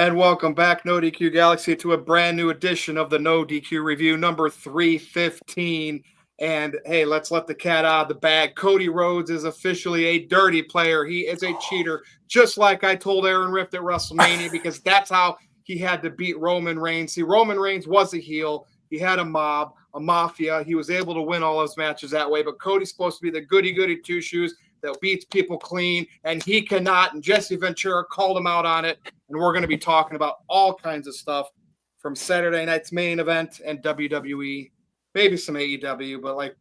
And welcome back, NoDQ Galaxy, to a brand new edition of the NoDQ review, number 315. And hey, let's let the cat out of the bag. Cody Rhodes is officially a dirty player. He is a cheater, just like I told Aaron Rift at WrestleMania, because that's how he had to beat Roman Reigns. See, Roman Reigns was a heel. He had a mob, a mafia. He was able to win all those matches that way. But Cody's supposed to be the goody-goody two-shoes that beats people clean, and he cannot. And Jesse Ventura called him out on it. And we're going to be talking about all kinds of stuff from Saturday night's main event and WWE, maybe some AEW. But like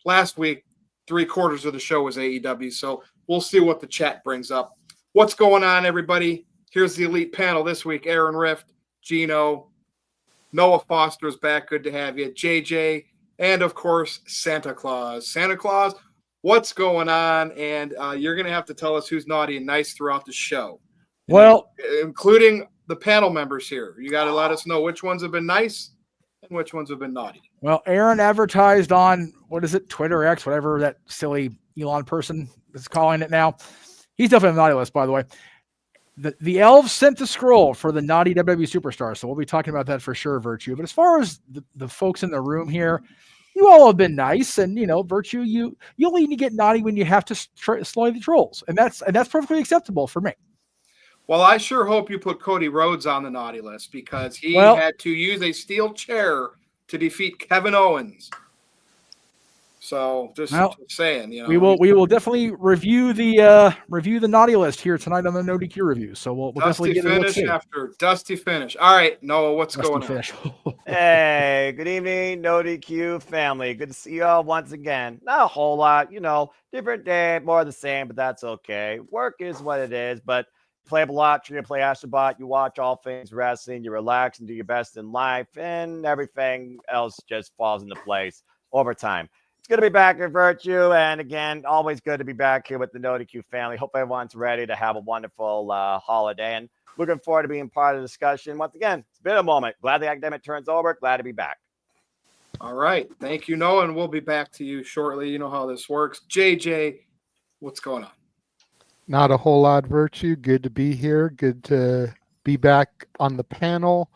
last week, 3/4 of the show was AEW. So we'll see what the chat brings up. What's going on, everybody? Here's the elite panel this week. Aaron Rift, Gino, Noah Foster's back. Good to have you. JJ, and of course, Santa Claus. Santa Claus, what's going on? And you're going to have to tell us who's naughty and nice throughout the show. Well, including the panel members here. You got to let us know which ones have been nice and which ones have been naughty. Well, Aaron advertised on, what is it, Twitter, X, whatever that silly Elon person is calling it now. He's definitely on the naughty list, by the way. The elves sent the scroll for the naughty WWE superstar, so we'll be talking about that for sure, Virtue. But as far as the folks in the room here, you all have been nice, and Virtue, you only need to get naughty when you have to slay the trolls, and that's perfectly acceptable for me. Well, I sure hope you put Cody Rhodes on the naughty list, because he had to use a steel chair to defeat Kevin Owens. So just saying, we will definitely review the naughty list here tonight on the NoDQ review. So we'll definitely get a look after dusty finish. All right, Noah, what's going on? Hey, good evening, NoDQ family. Good to see you all once again. Not a whole lot, different day, more of the same, but that's okay. Work is what it is, but play a lot, you play Astrobot, you watch all things wrestling, you relax and do your best in life, and everything else just falls into place over time. It's good to be back in Virtue, and again, always good to be back here with the NoDQ family. Hope everyone's ready to have a wonderful holiday, and looking forward to being part of the discussion. Once again, it's been a moment. Glad the academic turns over. Glad to be back. All right. Thank you, Noah, and we'll be back to you shortly. You know how this works. JJ, what's going on? Not a whole lot, Virtue. Good to be here. Good to be back on the panel,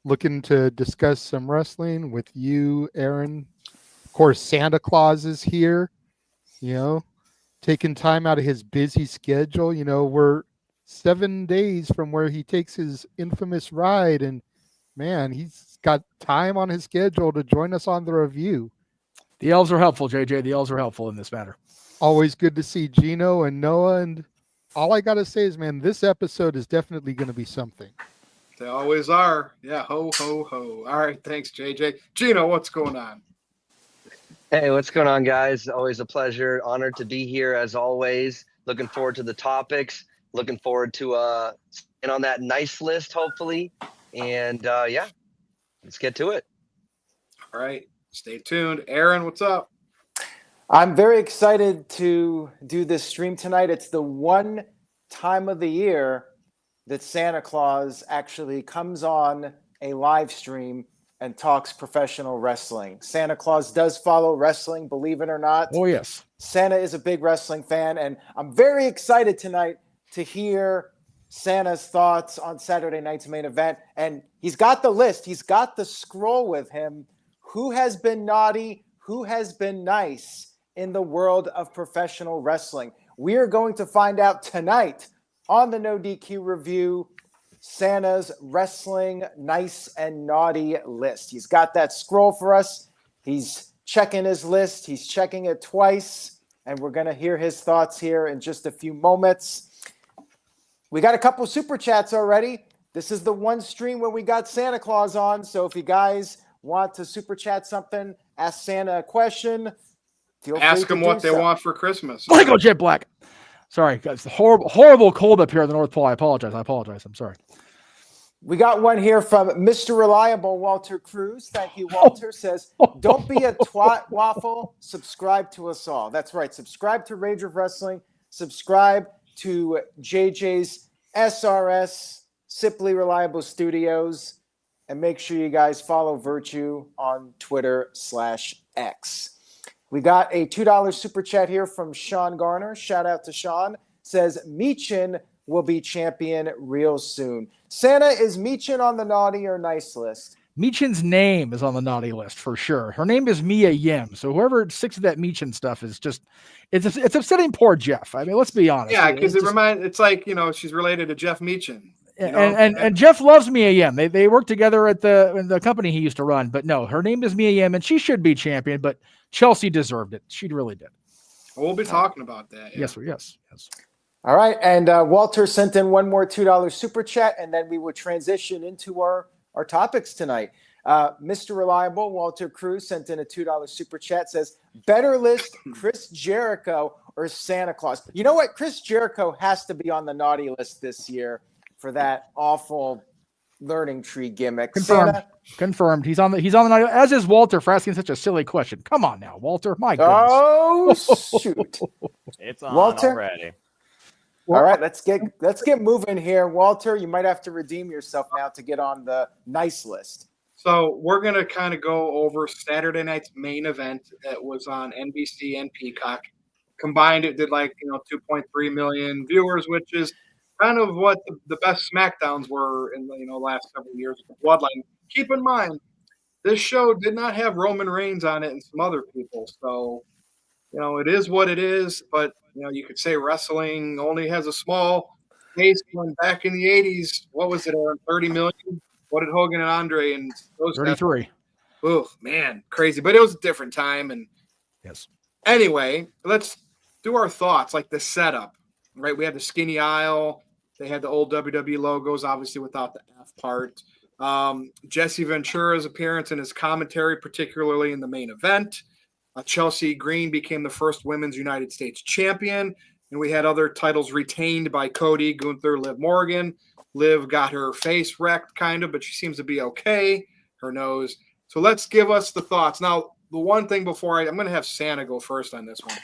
looking to discuss some wrestling with you, Aaron. Of course, Santa Claus is here, taking time out of his busy schedule. We're 7 days from where he takes his infamous ride, and man, he's got time on his schedule to join us on the review. The elves are helpful, JJ. The elves are helpful in this matter. Always good to see Gino and Noah, and all I got to say is, man, this episode is definitely going to be something. They always are. Yeah, ho, ho, ho. All right, thanks, JJ. Gino, what's going on? Hey, what's going on, guys? Always a pleasure. Honored to be here, as always. Looking forward to the topics. Looking forward to staying on that nice list, hopefully. And, let's get to it. All right, stay tuned. Aaron, what's up? I'm very excited to do this stream tonight. It's the one time of the year that Santa Claus actually comes on a live stream and talks professional wrestling. Santa Claus does follow wrestling, believe it or not. Oh, yes. Santa is a big wrestling fan, and I'm very excited tonight to hear Santa's thoughts on Saturday night's main event. And he's got the list. He's got the scroll with him. Who has been naughty? Who has been nice in the world of professional wrestling? We are going to find out tonight on the NoDQ review, Santa's wrestling nice and naughty list. He's got that scroll for us. He's checking his list. He's checking it twice, and we're going to hear his thoughts here in just a few moments. We got a couple super chats already. This is the one stream where we got Santa Claus on, so if you guys want to super chat something, ask Santa a question, ask them what they want for Christmas. Let go, Jet Black. Sorry, guys. The horrible cold up here in the North Pole. I apologize. I'm sorry. We got one here from Mr. Reliable, Walter Cruz. Thank you, Walter. Says, don't be a twat waffle. Subscribe to us all. That's right. Subscribe to Rage of Wrestling. Subscribe to JJ's SRS, Simply Reliable Studios. And make sure you guys follow Virtue on Twitter/X. We got a $2 super chat here from Sean Garner. Shout out to Sean. Says, Meechin will be champion real soon. Santa, is Meechin on the naughty or nice list? Meechin's name is on the naughty list for sure. Her name is Mia Yim. So whoever sticks to that Meechin stuff is just, it's upsetting poor Jeff. I mean, let's be honest. Yeah, because it's like, she's related to Jeff Meechin. And Jeff loves Mia Yim. They work together at the company he used to run. But no, her name is Mia Yim, and she should be champion. But Chelsea deserved it. She really did. We'll be talking about that. Yeah. Yes. All right, and Walter sent in one more $2 super chat, and then we will transition into our topics tonight. Mr. Reliable, Walter Cruz, sent in a $2 super chat, says, better list Chris Jericho or Santa Claus. You know what? Chris Jericho has to be on the naughty list this year for that awful learning tree gimmick. Confirmed. He's on the naughty list, as is Walter for asking such a silly question. Come on now, Walter. My goodness. Oh, shoot. It's on Walter? already. All right, let's get moving here. Walter, you might have to redeem yourself now to get on the nice list. So we're going to kind of go over Saturday night's main event that was on NBC and Peacock. Combined, it did 2.3 million viewers, which is kind of what the best SmackDowns were in the last several years of Bloodline. Keep in mind, this show did not have Roman Reigns on it and some other people. So, it is what it is, but you could say wrestling only has a small base. When back in the 80s, what was it, Aaron? 30 million? What did Hogan and Andre and those 33? Oh, man, crazy. But it was a different time. And yes. Anyway, let's do our thoughts, like the setup, right? We had the skinny aisle. They had the old WWE logos, obviously without the F part. Jesse Ventura's appearance and his commentary, particularly in the main event. Chelsea Green became the first women's United States champion, and we had other titles retained by Cody, Gunther, Liv Morgan. Liv got her face wrecked, kind of, but she seems to be okay. Her nose. So let's give us the thoughts. Now, the one thing before I'm going to have Santa go first on this one.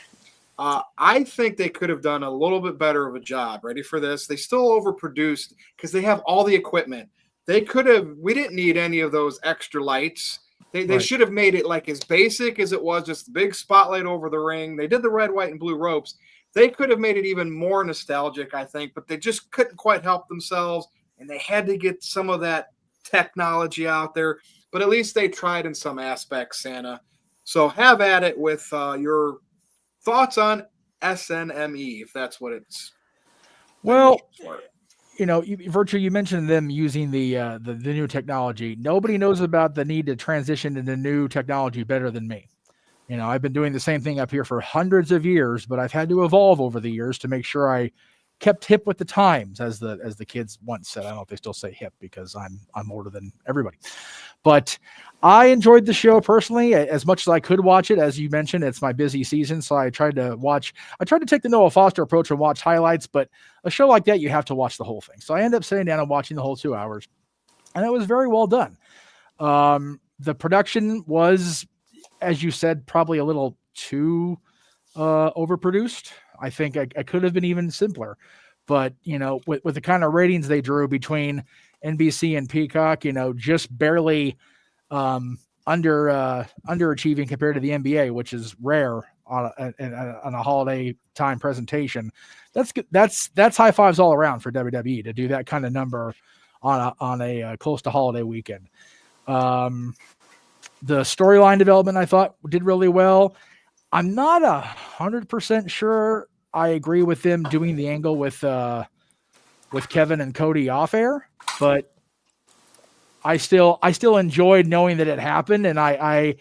I think they could have done a little bit better of a job. Ready for this? They still overproduced because they have all the equipment. We didn't need any of those extra lights. They should have made it like as basic as it was, just the big spotlight over the ring. They did the red, white, and blue ropes. They could have made it even more nostalgic, I think, but they just couldn't quite help themselves, and they had to get some of that technology out there. But at least they tried in some aspects, Santa. So have at it with your thoughts on SNME, if that's what it's. Well, Virtue, you mentioned them using the new technology. Nobody knows about the need to transition into new technology better than me. I've been doing the same thing up here for hundreds of years, but I've had to evolve over the years to make sure I kept hip with the times, as the kids once said. I don't know if they still say hip because I'm older than everybody. But I enjoyed the show personally as much as I could watch it. As you mentioned, it's my busy season, so I tried to take the Noah Foster approach and watch highlights, but a show like that, you have to watch the whole thing. So I ended up sitting down and watching the whole 2 hours, and it was very well done. The production was, as you said, probably a little too overproduced. I think I could have been even simpler, but with the kind of ratings they drew between NBC and Peacock, just barely underachieving compared to the NBA, which is rare on a holiday time presentation. That's high fives all around for WWE to do that kind of number on a close to holiday weekend. The storyline development, I thought, did really well. I'm not 100% sure I agree with them doing the angle with Kevin and Cody off air, but I still enjoyed knowing that it happened, and I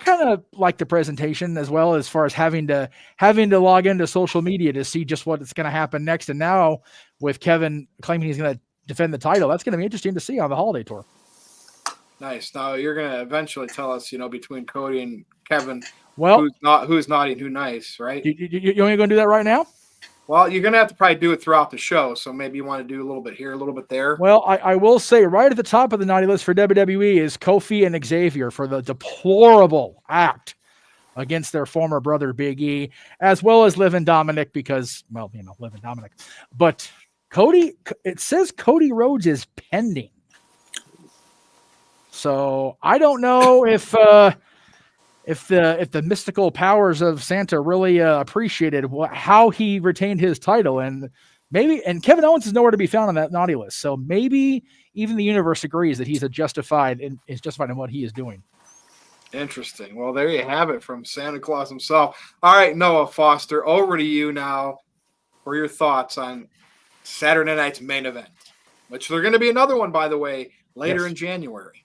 kind of like the presentation as well, as far as having to log into social media to see just what's going to happen next. And now with Kevin claiming he's going to defend the title, that's going to be interesting to see on the holiday tour. Nice. Now you're going to eventually tell us, between Cody and Kevin, well, who's naughty and who's nice, right? You only going to do that right now? Well, you're going to have to probably do it throughout the show, so maybe you want to do a little bit here, a little bit there. Well, I will say right at the top of the naughty list for WWE is Kofi and Xavier for the deplorable act against their former brother Big E, as well as Liv and Dominic, because, Liv and Dominic. But Cody, it says Cody Rhodes is pending. So I don't know if the mystical powers of Santa really appreciated how he retained his title, and maybe, and Kevin Owens is nowhere to be found on that naughty list. So maybe even the universe agrees that he's justified in what he is doing. Interesting. Well, there you have it from Santa Claus himself. All right, Noah Foster, over to you now for your thoughts on Saturday night's main event, which there's going to be another one, by the way, later in January.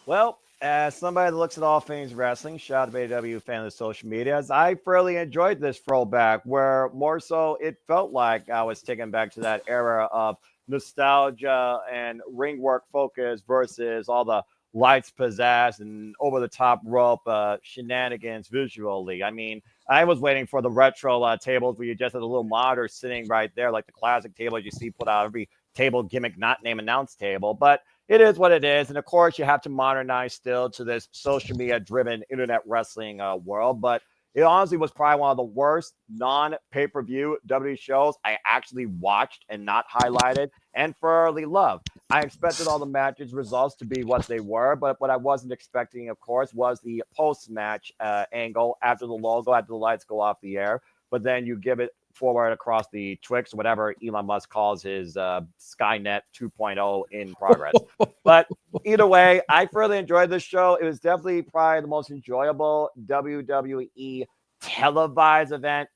Well, as somebody that looks at all things wrestling, shout out to AEW fan of the social medias, I fairly enjoyed this throwback where more so it felt like I was taken back to that era of nostalgia and ring work focus versus all the lights, pizzazz, and over-the-top rope shenanigans visually. I mean, I was waiting for the retro tables where you just had a little monitor sitting right there, like the classic tables you see put out every table gimmick, not name announce table. But it is what it is. And of course, you have to modernize still to this social media driven internet wrestling world. But it honestly was probably one of the worst non-pay-per-view WWE shows I actually watched and not highlighted and thoroughly loved. I expected all the matches results to be what they were, but what I wasn't expecting, of course, was the post-match angle after the logo, after the lights go off the air. But then you give it forward across the Twix, whatever Elon Musk calls his Skynet 2.0 in progress. But either way, I thoroughly enjoyed this show. It was definitely probably the most enjoyable WWE televised event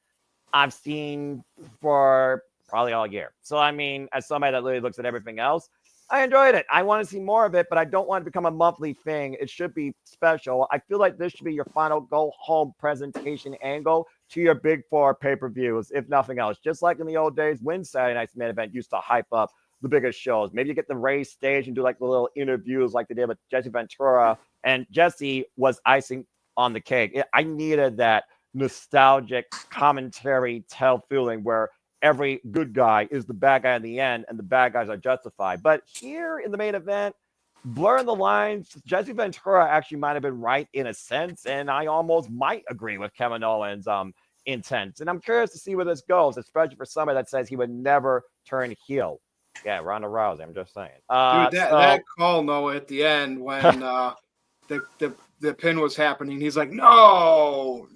I've seen for probably all year. So, I mean, as somebody that literally looks at everything else, I enjoyed it. I want to see more of it, but I don't want it to become a monthly thing. It should be special. I feel like this should be your final go-home presentation angle to your big four pay-per-views, if nothing else. Just like in the old days when Saturday Night's Main Event used to hype up the biggest shows. Maybe you get the raised stage and do like the little interviews like they did with Jesse Ventura, and Jesse was icing on the cake. I needed that nostalgic commentary feeling where every good guy is the bad guy in the end and the bad guys are justified. But here in the main event, blurring the lines, Jesse Ventura actually might have been right in a sense, and I almost might agree with Kevin Owens' intent. And I'm curious to see where this goes, especially for somebody that says he would never turn heel. Yeah, Ronda Rousey, I'm just saying. Dude, that call, Noah, at the end when the pin was happening, he's like, no.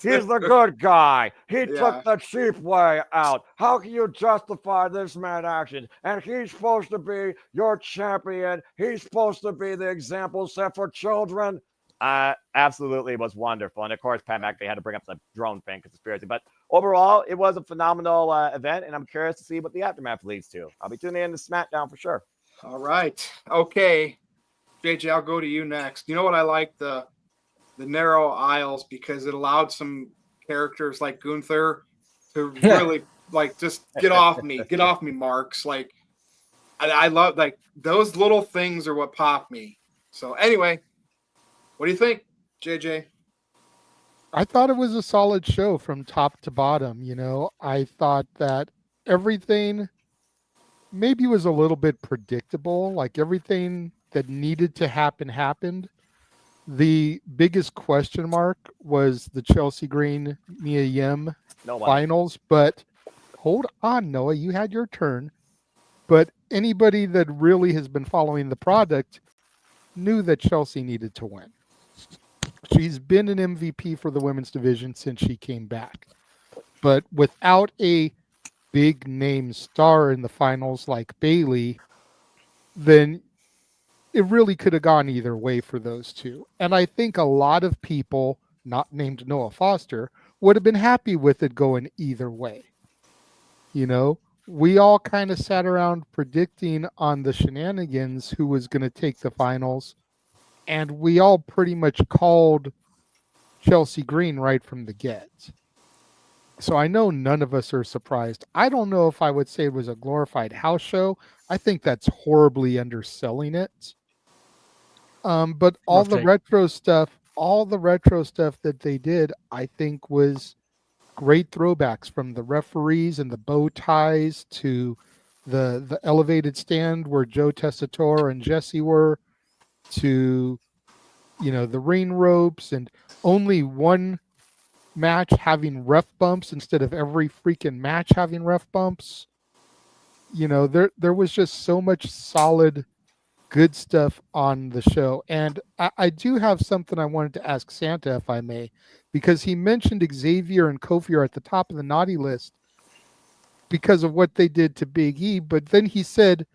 He's the good guy. He took the cheap way out. How can you justify this man action? And he's supposed to be your champion. He's supposed to be the example set for children. Absolutely was wonderful. And of course, Pat McAfee had to bring up the drone thing conspiracy. But overall, it was a phenomenal event. And I'm curious to see what the aftermath leads to. I'll be tuning in to SmackDown for sure. All right. Okay. JJ, I'll go to you next. You know what I like? The narrow aisles, because it allowed some characters like Gunther to really like just get off me, Marks. Like I love like those little things are what pop me. So anyway, what do you think, JJ? I thought it was a solid show from top to bottom. You know, I thought that everything maybe was a little bit predictable. Like everything that needed to happen happened. The biggest question mark was the Chelsea Green Mia Yim finals, but hold on, Noah, you had your turn. But anybody that really has been following the product knew that Chelsea needed to win. She's been an MVP for the women's division since she came back. But without a big name star in the finals like Bayley, then it really could have gone either way for those two. And I think a lot of people, not named Noah Foster, would have been happy with it going either way. You know, we all kind of sat around predicting on the shenanigans who was going to take the finals. And we all pretty much called Chelsea Green right from the get. So I know none of us are surprised. I don't know if I would say it was a glorified house show. I think that's horribly underselling it. But all the retro stuff that they did, I think was great throwbacks, from the referees and the bow ties to the elevated stand where Joe Tessitore and Jesse were, to, you know, the ring ropes, and only one match having ref bumps instead of every freaking match having ref bumps. You know, there was just so much solid good stuff on the show. And I do have something I wanted to ask Santa, if I may, because he mentioned Xavier and Kofi are at the top of the naughty list. because of what they did to Big E, but then he said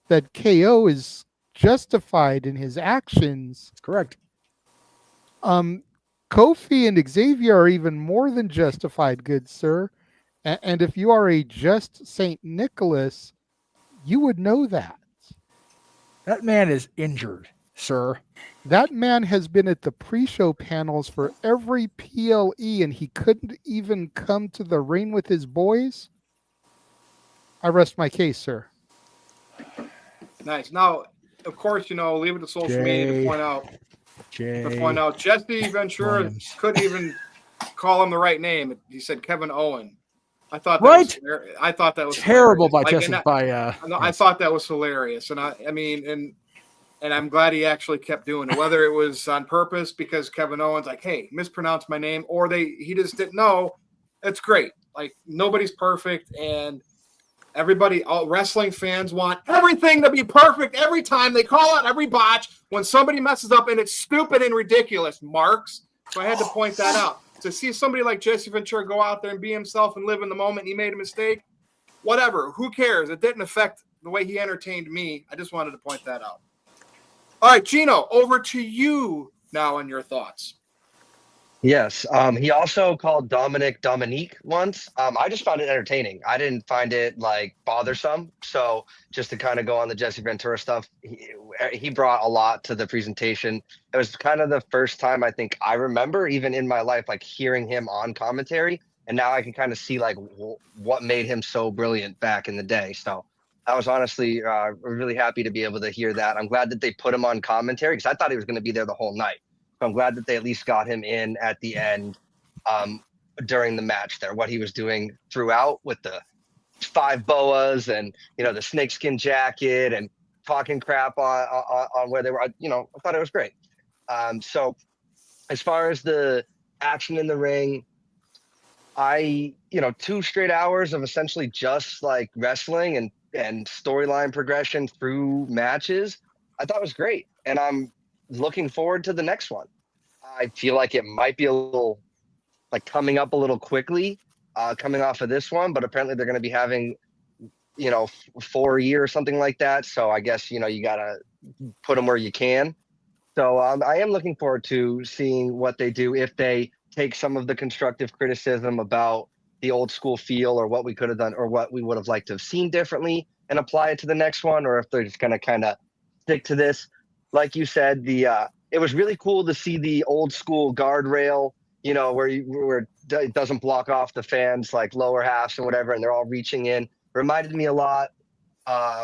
that KO is justified in his actions. That's correct. Kofi and Xavier are even more than justified, good sir. And if you are a just Saint Nicholas, you would know that. That man is injured, sir. That man has been at the pre-show panels for every PLE, and he couldn't even come to the ring with his boys. I rest my case, sir. Nice. Now, of course, leave it to social media to point out Jesse Ventura Williams. couldn't even call him the right name. He said Kevin Owens. I thought that was Terrible by hilarious. Justin. I thought that was hilarious, and I mean, and I'm glad he actually kept doing it. Whether it was on purpose because Kevin Owens like, hey, mispronounced my name, or he just didn't know. It's great. Like, nobody's perfect, and all wrestling fans want everything to be perfect every time. They call out every botch when somebody messes up, and it's stupid and ridiculous, Marks. So I had to point that out. To see somebody like Jesse Ventura go out there and be himself and live in the moment, he made a mistake, whatever. Who cares? It didn't affect the way he entertained me. I just wanted to point that out. All right, Gino, over to you now and your thoughts. Yes. He also called Dominique once. I just found it entertaining. I didn't find it like bothersome. So just to kind of go on the Jesse Ventura stuff, he brought a lot to the presentation. It was kind of the first time I think I remember, even in my life, like hearing him on commentary. And now I can kind of see like what made him so brilliant back in the day. So I was honestly really happy to be able to hear that. I'm glad that they put him on commentary because I thought he was going to be there the whole night. So I'm glad that they at least got him in at the end during the match there, what he was doing throughout with the 5 boas and, the snakeskin jacket and talking crap on where they were, I thought it was great. So as far as the action in the ring, 2 straight hours of essentially just like wrestling and storyline progression through matches, I thought was great. And I'm looking forward to the next one. I feel like it might be a little like coming up a little quickly coming off of this one, but apparently they're going to be having, 4 a year or something like that. So I guess, you got to put them where you can. So I am looking forward to seeing what they do if they take some of the constructive criticism about the old school feel or what we could have done or what we would have liked to have seen differently and apply it to the next one, or if they're just going to kind of stick to this. Like you said, it was really cool to see the old school guardrail, where it doesn't block off the fans like lower halves and whatever, and they're all reaching in. Reminded me a lot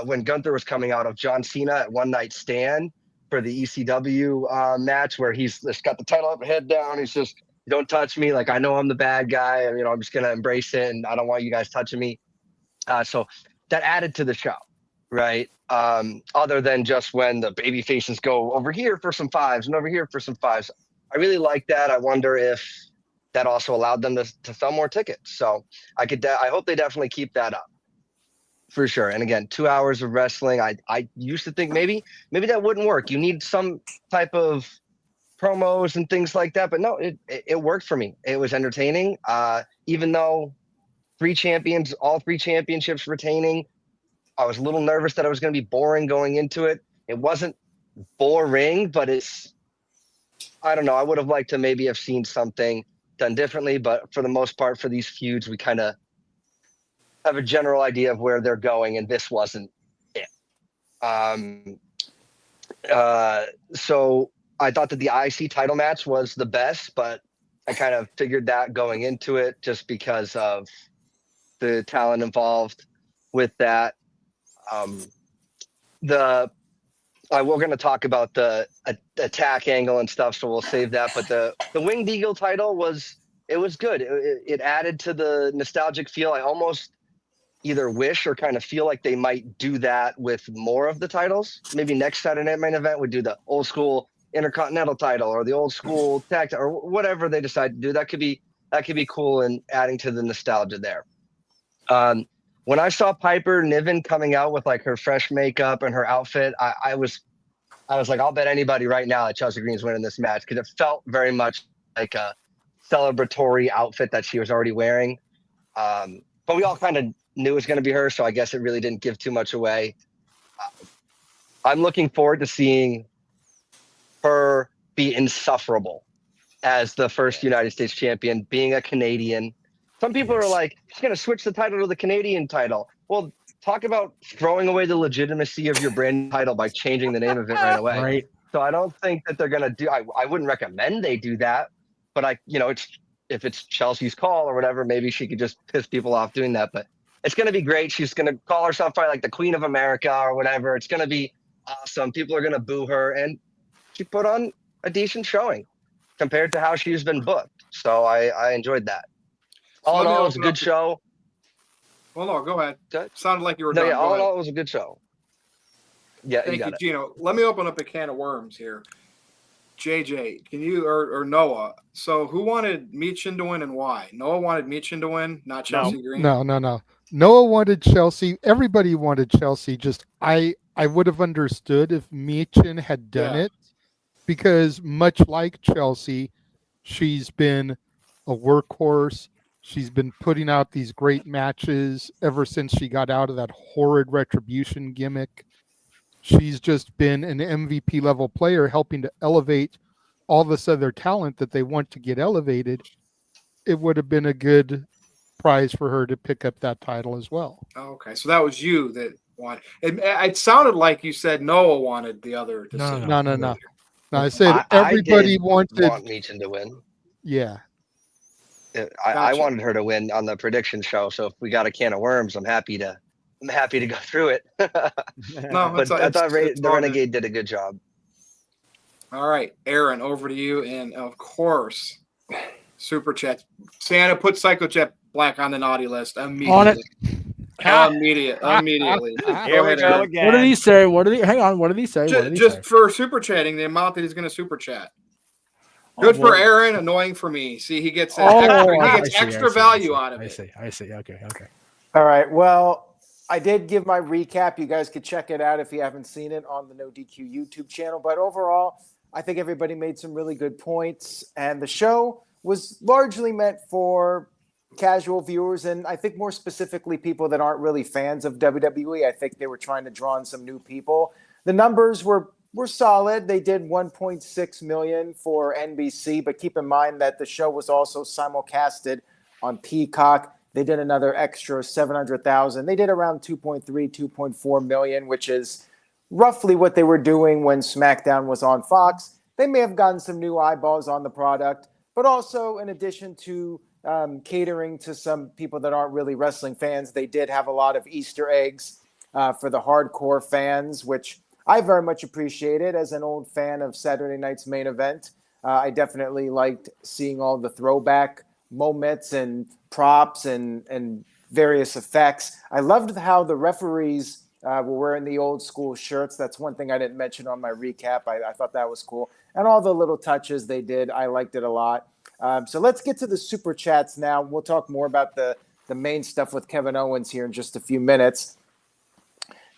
when Gunther was coming out of John Cena at One Night Stand for the ECW match, where he's just got the title up, head down. He's just, don't touch me. Like, I know I'm the bad guy. I'm just going to embrace it, and I don't want you guys touching me. So that added to the show. Right. Other than just when the baby faces go over here for some 5s and over here for some 5s. I really like that. I wonder if that also allowed them to sell more tickets. So I hope they definitely keep that up for sure. And again, 2 hours of wrestling. I used to think maybe that wouldn't work. You need some type of promos and things like that. But no, it worked for me. It was entertaining. Even though all 3 championships retaining, I was a little nervous that I was going to be boring going into it. It wasn't boring, but I don't know. I would have liked to maybe have seen something done differently, but for the most part, for these feuds, we kind of have a general idea of where they're going, and this wasn't it. So I thought that the IC title match was the best, but I kind of figured that going into it just because of the talent involved with that. We're going to talk about the attack angle and stuff, so we'll save that. But the Winged Eagle title was good. It added to the nostalgic feel. I almost either wish or kind of feel like they might do that with more of the titles. Maybe next Saturday Night Main Event would do the old school Intercontinental title or the old school tag or whatever they decide to do. That could be cool and adding to the nostalgia there. When I saw Piper Niven coming out with like her fresh makeup and her outfit, I was like, I'll bet anybody right now that Chelsea Green's winning this match, because it felt very much like a celebratory outfit that she was already wearing. But we all kind of knew it was going to be her, so I guess it really didn't give too much away. I'm looking forward to seeing her be insufferable as the first United States champion, being a Canadian. Some people are like, she's going to switch the title to the Canadian title. Well, talk about throwing away the legitimacy of your brand title by changing the name of it right away. Right. So I don't think that they're going to do, I wouldn't recommend they do that, but if it's Chelsea's call or whatever, maybe she could just piss people off doing that. But it's going to be great. She's going to call herself probably like the Queen of America or whatever. It's going to be awesome. People are going to boo her, and she put on a decent showing compared to how she's been booked. So I enjoyed that. All in all, it was a good show. Well, no, go ahead. Good. Sounded like you were No, done. yeah, Go all in ahead. all, it was a good show. Yeah, Thank you got you, it. Gino. Let me open up a can of worms here. JJ, can you or Noah? So who wanted Meechin to win and why? Noah wanted Meechin to win, not Chelsea Green. No. Noah wanted Chelsea. Everybody wanted Chelsea. Just I would have understood if Meechin had done it, because much like Chelsea, she's been a workhorse. She's been putting out these great matches ever since she got out of that horrid Retribution gimmick. She's just been an MVP level player, helping to elevate all this other talent that they want to get elevated. It would have been a good prize for her to pick up that title as well. Okay, so that was you that wanted. It sounded like you said Noah wanted the other. To sit No. out. No. I said everybody wanted Meechin to win. Yeah. I wanted her to win on the prediction show. So if we got a can of worms, I'm happy to go through it. No, But I thought the Renegade did a good job. All right, Aaron, over to you, and of course, super chat. Santa put Psycho Jet Black on the naughty list immediately. On it. Immediately. Here we go Aaron. again. What did he say? Hang on. What did he say? Just for super chatting, the amount that he's going to super chat. Good for Aaron, annoying for me. See, he gets extra value out of it. I see. Okay. All right. Well, I did give my recap. You guys could check it out if you haven't seen it on the NoDQ YouTube channel. But overall, I think everybody made some really good points. And the show was largely meant for casual viewers, and I think more specifically people that aren't really fans of WWE. I think they were trying to draw in some new people. The numbers were solid. They did 1.6 million for NBC, but keep in mind that the show was also simulcasted on Peacock. They did another extra 700,000. They did around 2.3, 2.4 million, which is roughly what they were doing when SmackDown was on Fox. They may have gotten some new eyeballs on the product, but also in addition to catering to some people that aren't really wrestling fans, they did have a lot of Easter eggs for the hardcore fans, which I very much appreciated as an old fan of Saturday Night's Main Event. I liked seeing all the throwback moments and props and various effects. I loved how the referees were wearing the old school shirts. That's one thing I didn't mention on my recap. I thought that was cool. And all the little touches they did, I liked it a lot. So let's get to the super chats now. We'll talk more about the main stuff with Kevin Owens here in just a few minutes.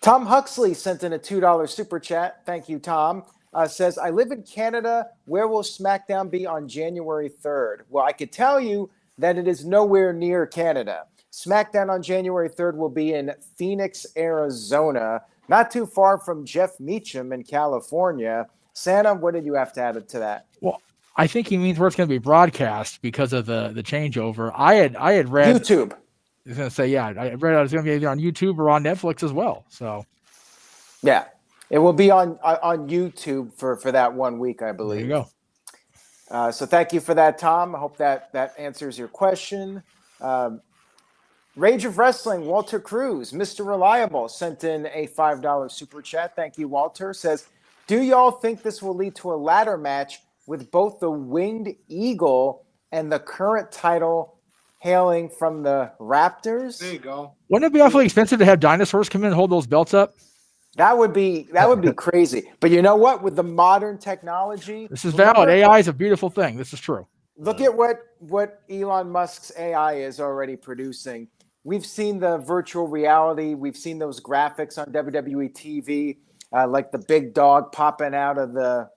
Tom Huxley sent in a $2 super chat. Thank you, Tom. Says, I live in Canada. Where will SmackDown be on January 3rd? Well, I could tell you that it is nowhere near Canada. SmackDown on January 3rd will be in Phoenix, Arizona, not too far from Jeff Meacham in California. Santa, what did you have to add to that? Well, I think he means where it's going to be broadcast because of the changeover. I had read YouTube. I was going to say, I read it was going to be either on YouTube or on Netflix as well. So, yeah, it will be on YouTube for that 1 week, I believe. There you go. So thank you for that, Tom. I hope that answers your question. Rage of Wrestling, Walter Cruz, Mr. Reliable, sent in a $5 super chat. Thank you, Walter. Says, do y'all think this will lead to a ladder match with both the Winged Eagle and the current title hailing from the Raptors? There you go. Wouldn't it be awfully expensive to have dinosaurs come in and hold those belts up? That would be crazy. But you know what? With the modern technology, this is valid. AI is a beautiful thing. This is true. Look at what Elon Musk's AI is already producing. We've seen the virtual reality. We've seen those graphics on WWE TV, like the big dog popping out of the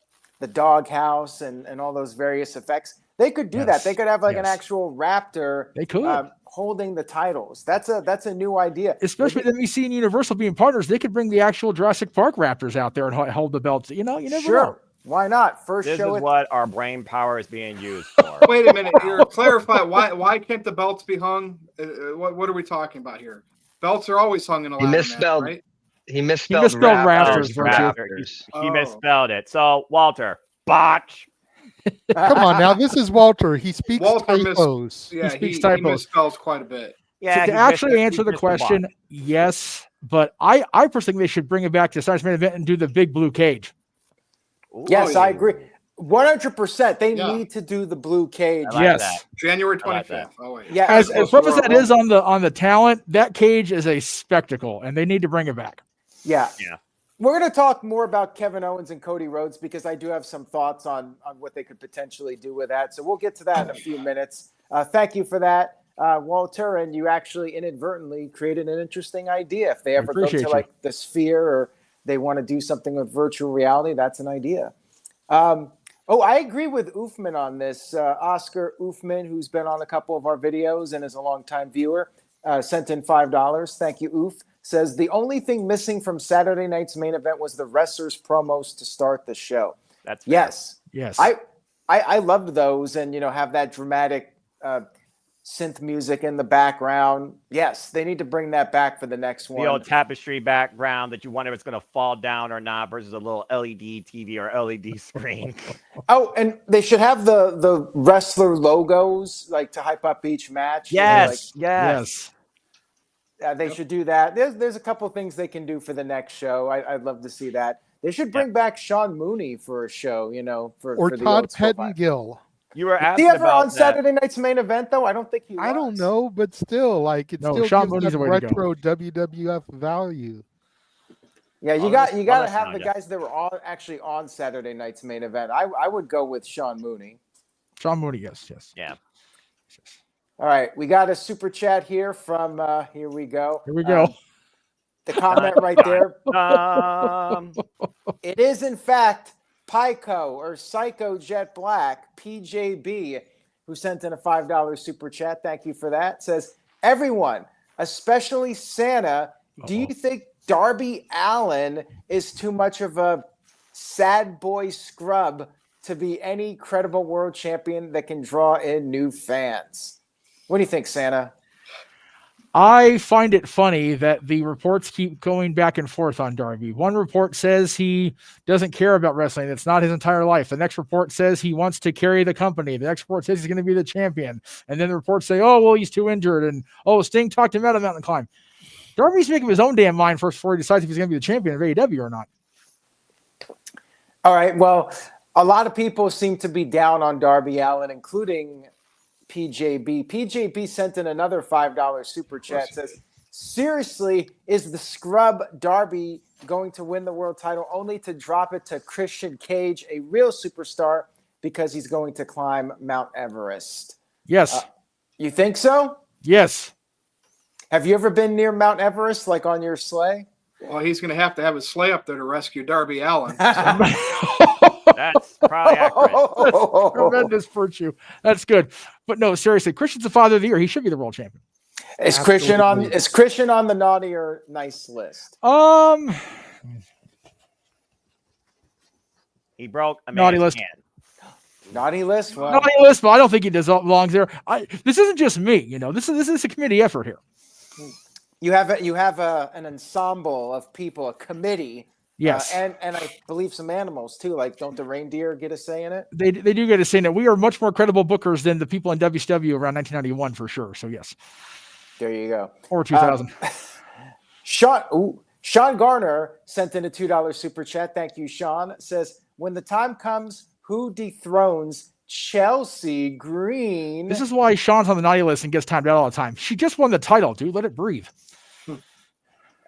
doghouse and all those various effects. They could do that. They could have an actual raptor they could holding the titles. That's a new idea. Especially with NBC and Universal being partners, they could bring the actual Jurassic Park Raptors out there and hold the belts. You never know. Why not? First This show is it. what our brain power is being used for. Wait a minute here. Clarify why can't the belts be hung? What are we talking about here? Belts are always hung in a He ladder misspelled. match, right? He misspelled Raptors, Raptors. He Oh. misspelled it. So, Walter, botch. Come on now, this is Walter. He speaks Walter typos. Yeah, speaks he typos. misspells quite a bit. Yeah, So to he actually missed it. answer He the missed question, mark. yes, but I personally think they should bring it back to Science Main Event and do the big blue cage. Yes, I agree. 100%. They Yeah. need to do the blue cage. I like Yes. that. January I like 25th. Oh wait. Yeah, As Close rough to as that Royal is on the talent, that cage is a spectacle, and they need to bring it back. Yeah. Yeah. We're going to talk more about Kevin Owens and Cody Rhodes because I do have some thoughts on what they could potentially do with that. So we'll get to that in a few minutes. Thank you for that, Walter. And you actually inadvertently created an interesting idea. If they ever go appreciate to you. like the Sphere or they want to do something with virtual reality, that's an idea. I agree with Oofman on this. Oscar Oofman, who's been on a couple of our videos and is a longtime viewer, sent in $5. Thank you, Oof. Says the only thing missing from Saturday night's main event was the wrestlers' promos to start the show. That's fair. Yes. Yes. I loved those and, have that dramatic synth music in the background. Yes, they need to bring that back for the next The one. old tapestry background that you wonder if it's going to fall down or not versus a little LED TV or LED screen. Oh, and they should have the wrestler logos like to hype up each match. Yes. They should do that. There's a couple things they can do for the next show. I'd love to see that. They should bring back Sean Mooney for a show, Or for the Todd old school vibe. Pettengill. You were Is asking he ever about on that. Saturday night's main event though? I don't think he was. I don't know, but still, like it No, still Sean gives Mooney's that the way to retro WWF value. Yeah, you Oh, got this- to oh, this have sound, the yeah. guys that were actually on Saturday night's main event. I would go with Sean Mooney. Sean Mooney, yes. Yeah. All right, we got a super chat here from here we go. Here we go. The comment right there. It is in fact Pico or Psycho Jet Black, PJB, who sent in a $5 super chat. Thank you for that. Says, everyone, especially Santa, do you think Darby Allin is too much of a sad boy scrub to be any credible world champion that can draw in new fans? What do you think, Santa? I find it funny that the reports keep going back and forth on Darby. One report says he doesn't care about wrestling. That's not his entire life. The next report says he wants to carry the company. The next report says he's going to be the champion. And then the reports say, oh, well, he's too injured. And, oh, Sting talked him out of Mountain Climb. Darby's making his own damn mind first before he decides if he's going to be the champion of AEW or not. All right, well, a lot of people seem to be down on Darby Allin, including PJB. PJB sent in another $5 super chat. Says, seriously, is the scrub Darby going to win the world title only to drop it to Christian Cage, a real superstar, because he's going to climb Mount Everest? Yes. You think so? Yes. Have you ever been near Mount Everest, like on your sleigh? Well, he's going to have his sleigh up there to rescue Darby Allin. That's probably accurate. Tremendous virtue. That's good. But no, seriously, Christian's the father of the year. He should be the world champion. Is Christian on the naughty or nice list? He broke a Naughty man's list. hand. Naughty list? Well, Naughty list, but I don't think he belongs there. This isn't just me, This is a committee effort here. you have an ensemble of people, a committee. Yes. And I believe some animals too. Like, don't the reindeer get a say in it? They do get a say that we are much more credible bookers than the people in WCW around 1991 for sure. So yes. There you go. Or 2000. Sean Garner sent in a $2 super chat. Thank you, Sean. Says, when the time comes, who dethrones Chelsea Green? This is why Sean's on the naughty list and gets timed out all the time. She just won the title, dude. Let it breathe.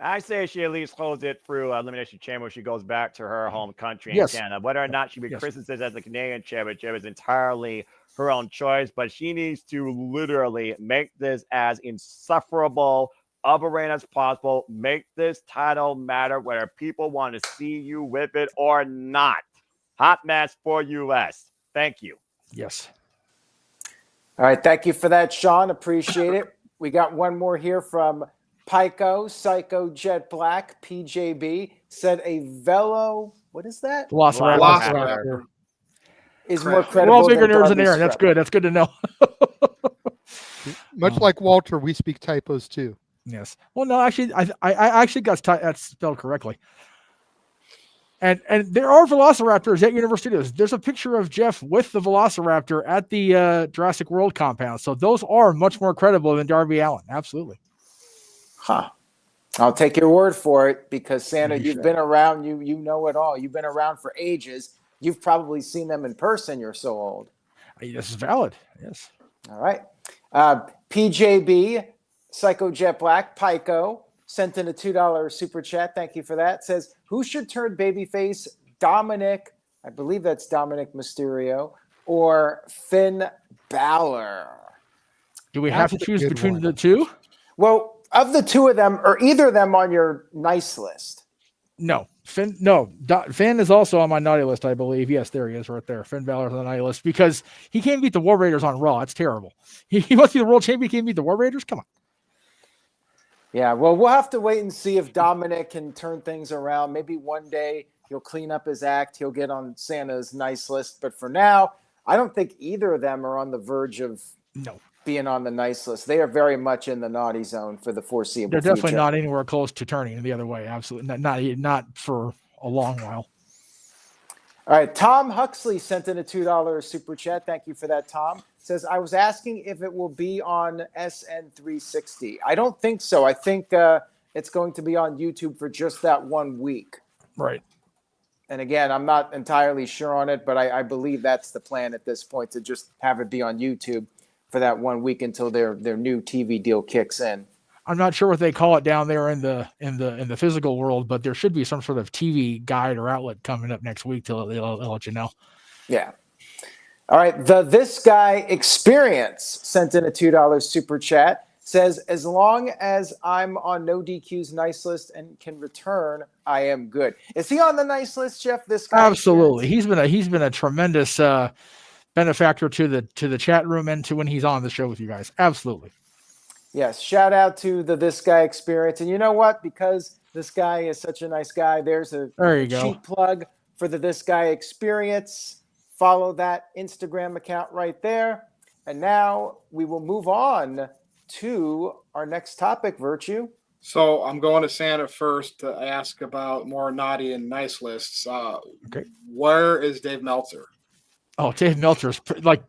I say she at least holds it through Elimination Chamber. She goes back to her home country in Yes. Canada. Whether or not she be criticized as the Canadian Championship is entirely her own choice, but she needs to literally make this as insufferable of a reign as possible. Make this title matter whether people want to see you with it or not. Hot match for US. Thank you. Yes. All right. Thank you for that, Sean. Appreciate it. We got one more here from Pico, Psycho Jet Black, PJB, said a Velo, what is that? Velociraptor. Is more Crap. We're credible all bigger than nerds than Darby Aaron. That's Strut. good. That's good to know. Much like Walter, we speak typos too. Yes. Well, no, actually, I actually got that spelled correctly. And there are Velociraptors at Universal Studios. There's a picture of Jeff with the Velociraptor at the Jurassic World compound. So those are much more credible than Darby Allin. Absolutely. Huh. I'll take your word for it because Santa, You you've should. been around. You know it all. You've been around for ages. You've probably seen them in person. You're so old. This is valid. Yes. All right. PJB, Psycho Jet Black, Pico, sent in a $2 super chat. Thank you for that. Says, who should turn babyface? Dominic, I believe that's Dominic Mysterio, or Finn Balor? Do we have to That's a choose good between one. the two? Well, of the two of them, or either of them on your nice list? No. Finn. No. Finn is also on my naughty list, I believe. Yes, there he is right there. Finn Balor's on the naughty list because he can't beat the War Raiders on Raw. It's terrible. He wants to be the world champion. He can't beat the War Raiders. Come on. Yeah, well, we'll have to wait and see if Dominic can turn things around. Maybe one day he'll clean up his act. He'll get on Santa's nice list. But for now, I don't think either of them are on the verge of No. being on the nice list. They are very much in the naughty zone for the foreseeable They're definitely future. not anywhere close to turning the other way. Absolutely not for a long while. All right, Tom Huxley sent in a $2 super chat. Thank you for that, Tom. Says, I was asking if it will be on SN360. I don't think so. I think it's going to be on YouTube for just that 1 week. Right. And again, I'm not entirely sure on it, but I believe that's the plan at this point, to just have it be on YouTube for that 1 week until their new TV deal kicks in. I'm not sure what they call it down there in the physical world, but there should be some sort of TV guide or outlet coming up next week till they'll let you know. Yeah. All right. The This Guy Experience sent in a $2 super chat. Says, as long as I'm on NoDQ's nice list and can return, I am good. Is he on the nice list, Jeff? This guy? Absolutely. He's been a tremendous benefactor to the chat room and to when he's on the show with you guys. Absolutely. Yes. Shout out to the This Guy Experience. And you know what? Because this guy is such a nice guy, there's a There you go. cheap plug for the This Guy Experience. Follow that Instagram account right there. And now we will move on to our next topic, Virtue. So I'm going to Santa first to ask about more naughty and nice lists. Okay. Where is Dave Meltzer? Oh, Dave Meltzer's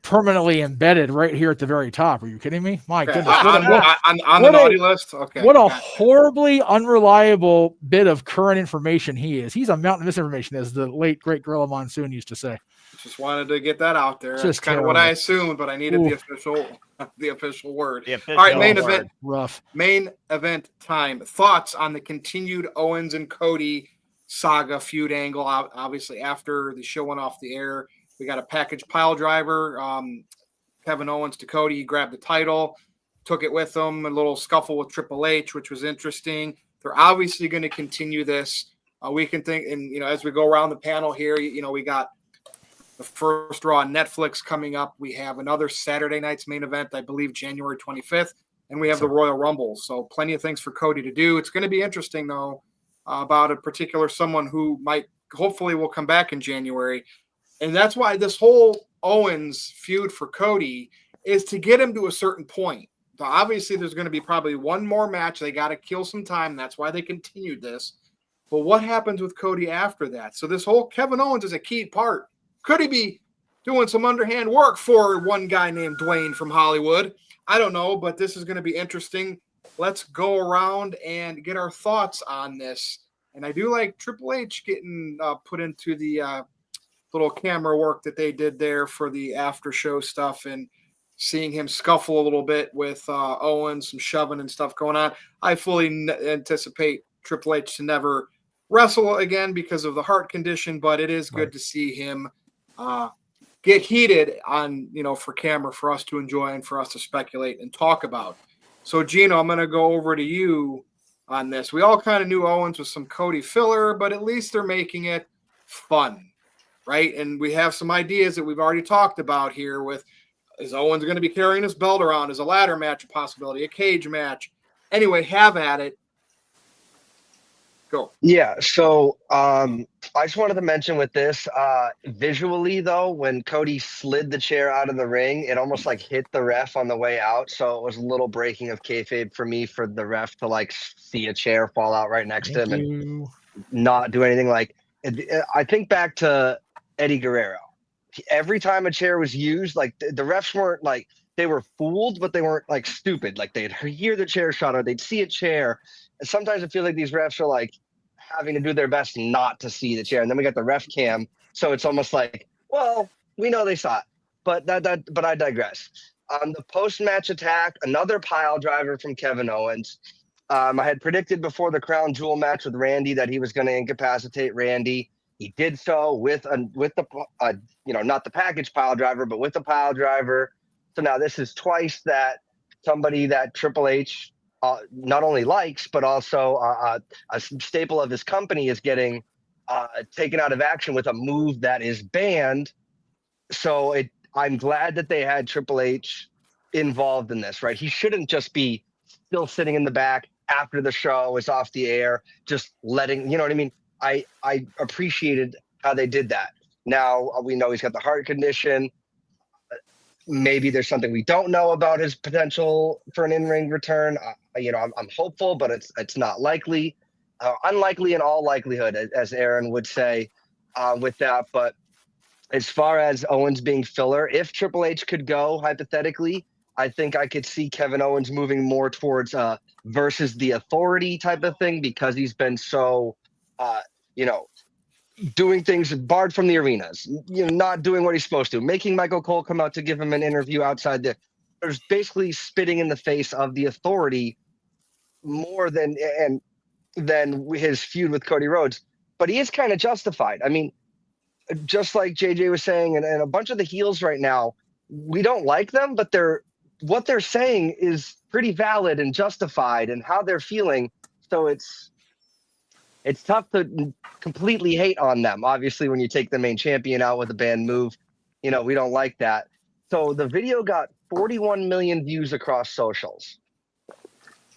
permanently embedded right here at the very top. Are you kidding me? My Okay. goodness. On the what a- naughty list? Okay. What a Gotcha. horribly unreliable bit of current information he is. He's a mountain of misinformation, as the late, great Gorilla Monsoon used to say. Just wanted to get that out there. Just That's kind of what I terrible. assumed, but I needed Ooh. the official word. The official All right, main word. event. Rough. Main event time. Thoughts on the continued Owens and Cody saga feud angle? Obviously, after the show went off the air, we got a package pile driver. Kevin Owens to Cody. He grabbed the title, took it with him. A little scuffle with Triple H, which was interesting. They're obviously going to continue this. We can think, and as we go around the panel here, we got the first Raw on Netflix coming up. We have another Saturday night's main event, I believe, January 25th. And we have the Royal Rumble. So plenty of things for Cody to do. It's going to be interesting, though, about a particular someone who hopefully will come back in January. And that's why this whole Owens feud for Cody is to get him to a certain point. So obviously, there's going to be probably one more match. They got to kill some time. That's why they continued this. But what happens with Cody after that? So this whole Kevin Owens is a key part. Could he be doing some underhand work for one guy named Dwayne from Hollywood? I don't know, but this is going to be interesting. Let's go around and get our thoughts on this. And I do like Triple H getting put into the little camera work that they did there for the after show stuff and seeing him scuffle a little bit with Owens, some shoving and stuff going on. I fully anticipate Triple H to never wrestle again because of the heart condition, but it is good to see him get heated on, for camera for us to enjoy and for us to speculate and talk about. So, Gino, I'm going to go over to you on this. We all kind of knew Owens was some Cody filler, but at least they're making it fun, right? And we have some ideas that we've already talked about here with Is Owens going to be carrying his belt around? Is a ladder match a possibility? A cage match? Anyway, have at it. Go. Yeah, so I just wanted to mention with this, visually though, when Cody slid the chair out of the ring, it almost like hit the ref on the way out. So it was a little breaking of kayfabe for me for the ref to like see a chair fall out right next to him and not do anything. Like I think back to Eddie Guerrero. Every time a chair was used, like the refs weren't like, they were fooled, but they weren't like stupid. Like they'd hear the chair shot or they'd see a chair. And sometimes I feel like these refs are like having to do their best not to see the chair. And then we got the ref cam. So it's almost like, well, we know they saw it, but but I digress. The post-match attack, another pile driver from Kevin Owens. I had predicted before the crown jewel match with Randy that he was going to incapacitate Randy. He did so with the not the package pile driver, but with the pile driver. So now this is twice that somebody that Triple H not only likes, but also a staple of his company is getting taken out of action with a move that is banned. So I'm glad that they had Triple H involved in this, right? He shouldn't just be still sitting in the back after the show is off the air, just letting, you know what I mean? I appreciated how they did that. Now we know he's got the heart condition. Maybe there's something we don't know about his potential for an in-ring return. I'm hopeful, but it's not likely. Unlikely in all likelihood, as Aaron would say with that. But as far as Owens being filler, if Triple H could go, hypothetically, I think I could see Kevin Owens moving more towards versus the Authority type of thing, because he's been so, doing things barred from the arenas, not doing what he's supposed to, making Michael Cole come out to give him an interview outside there's basically spitting in the face of the Authority more than his feud with Cody Rhodes. But he is kind of justified. I mean, just like JJ was saying, and a bunch of the heels right now, we don't like them, but what they're saying is pretty valid and justified and how they're feeling. So it's tough to completely hate on them. Obviously, when you take the main champion out with a banned move, we don't like that. So the video got 41 million views across socials.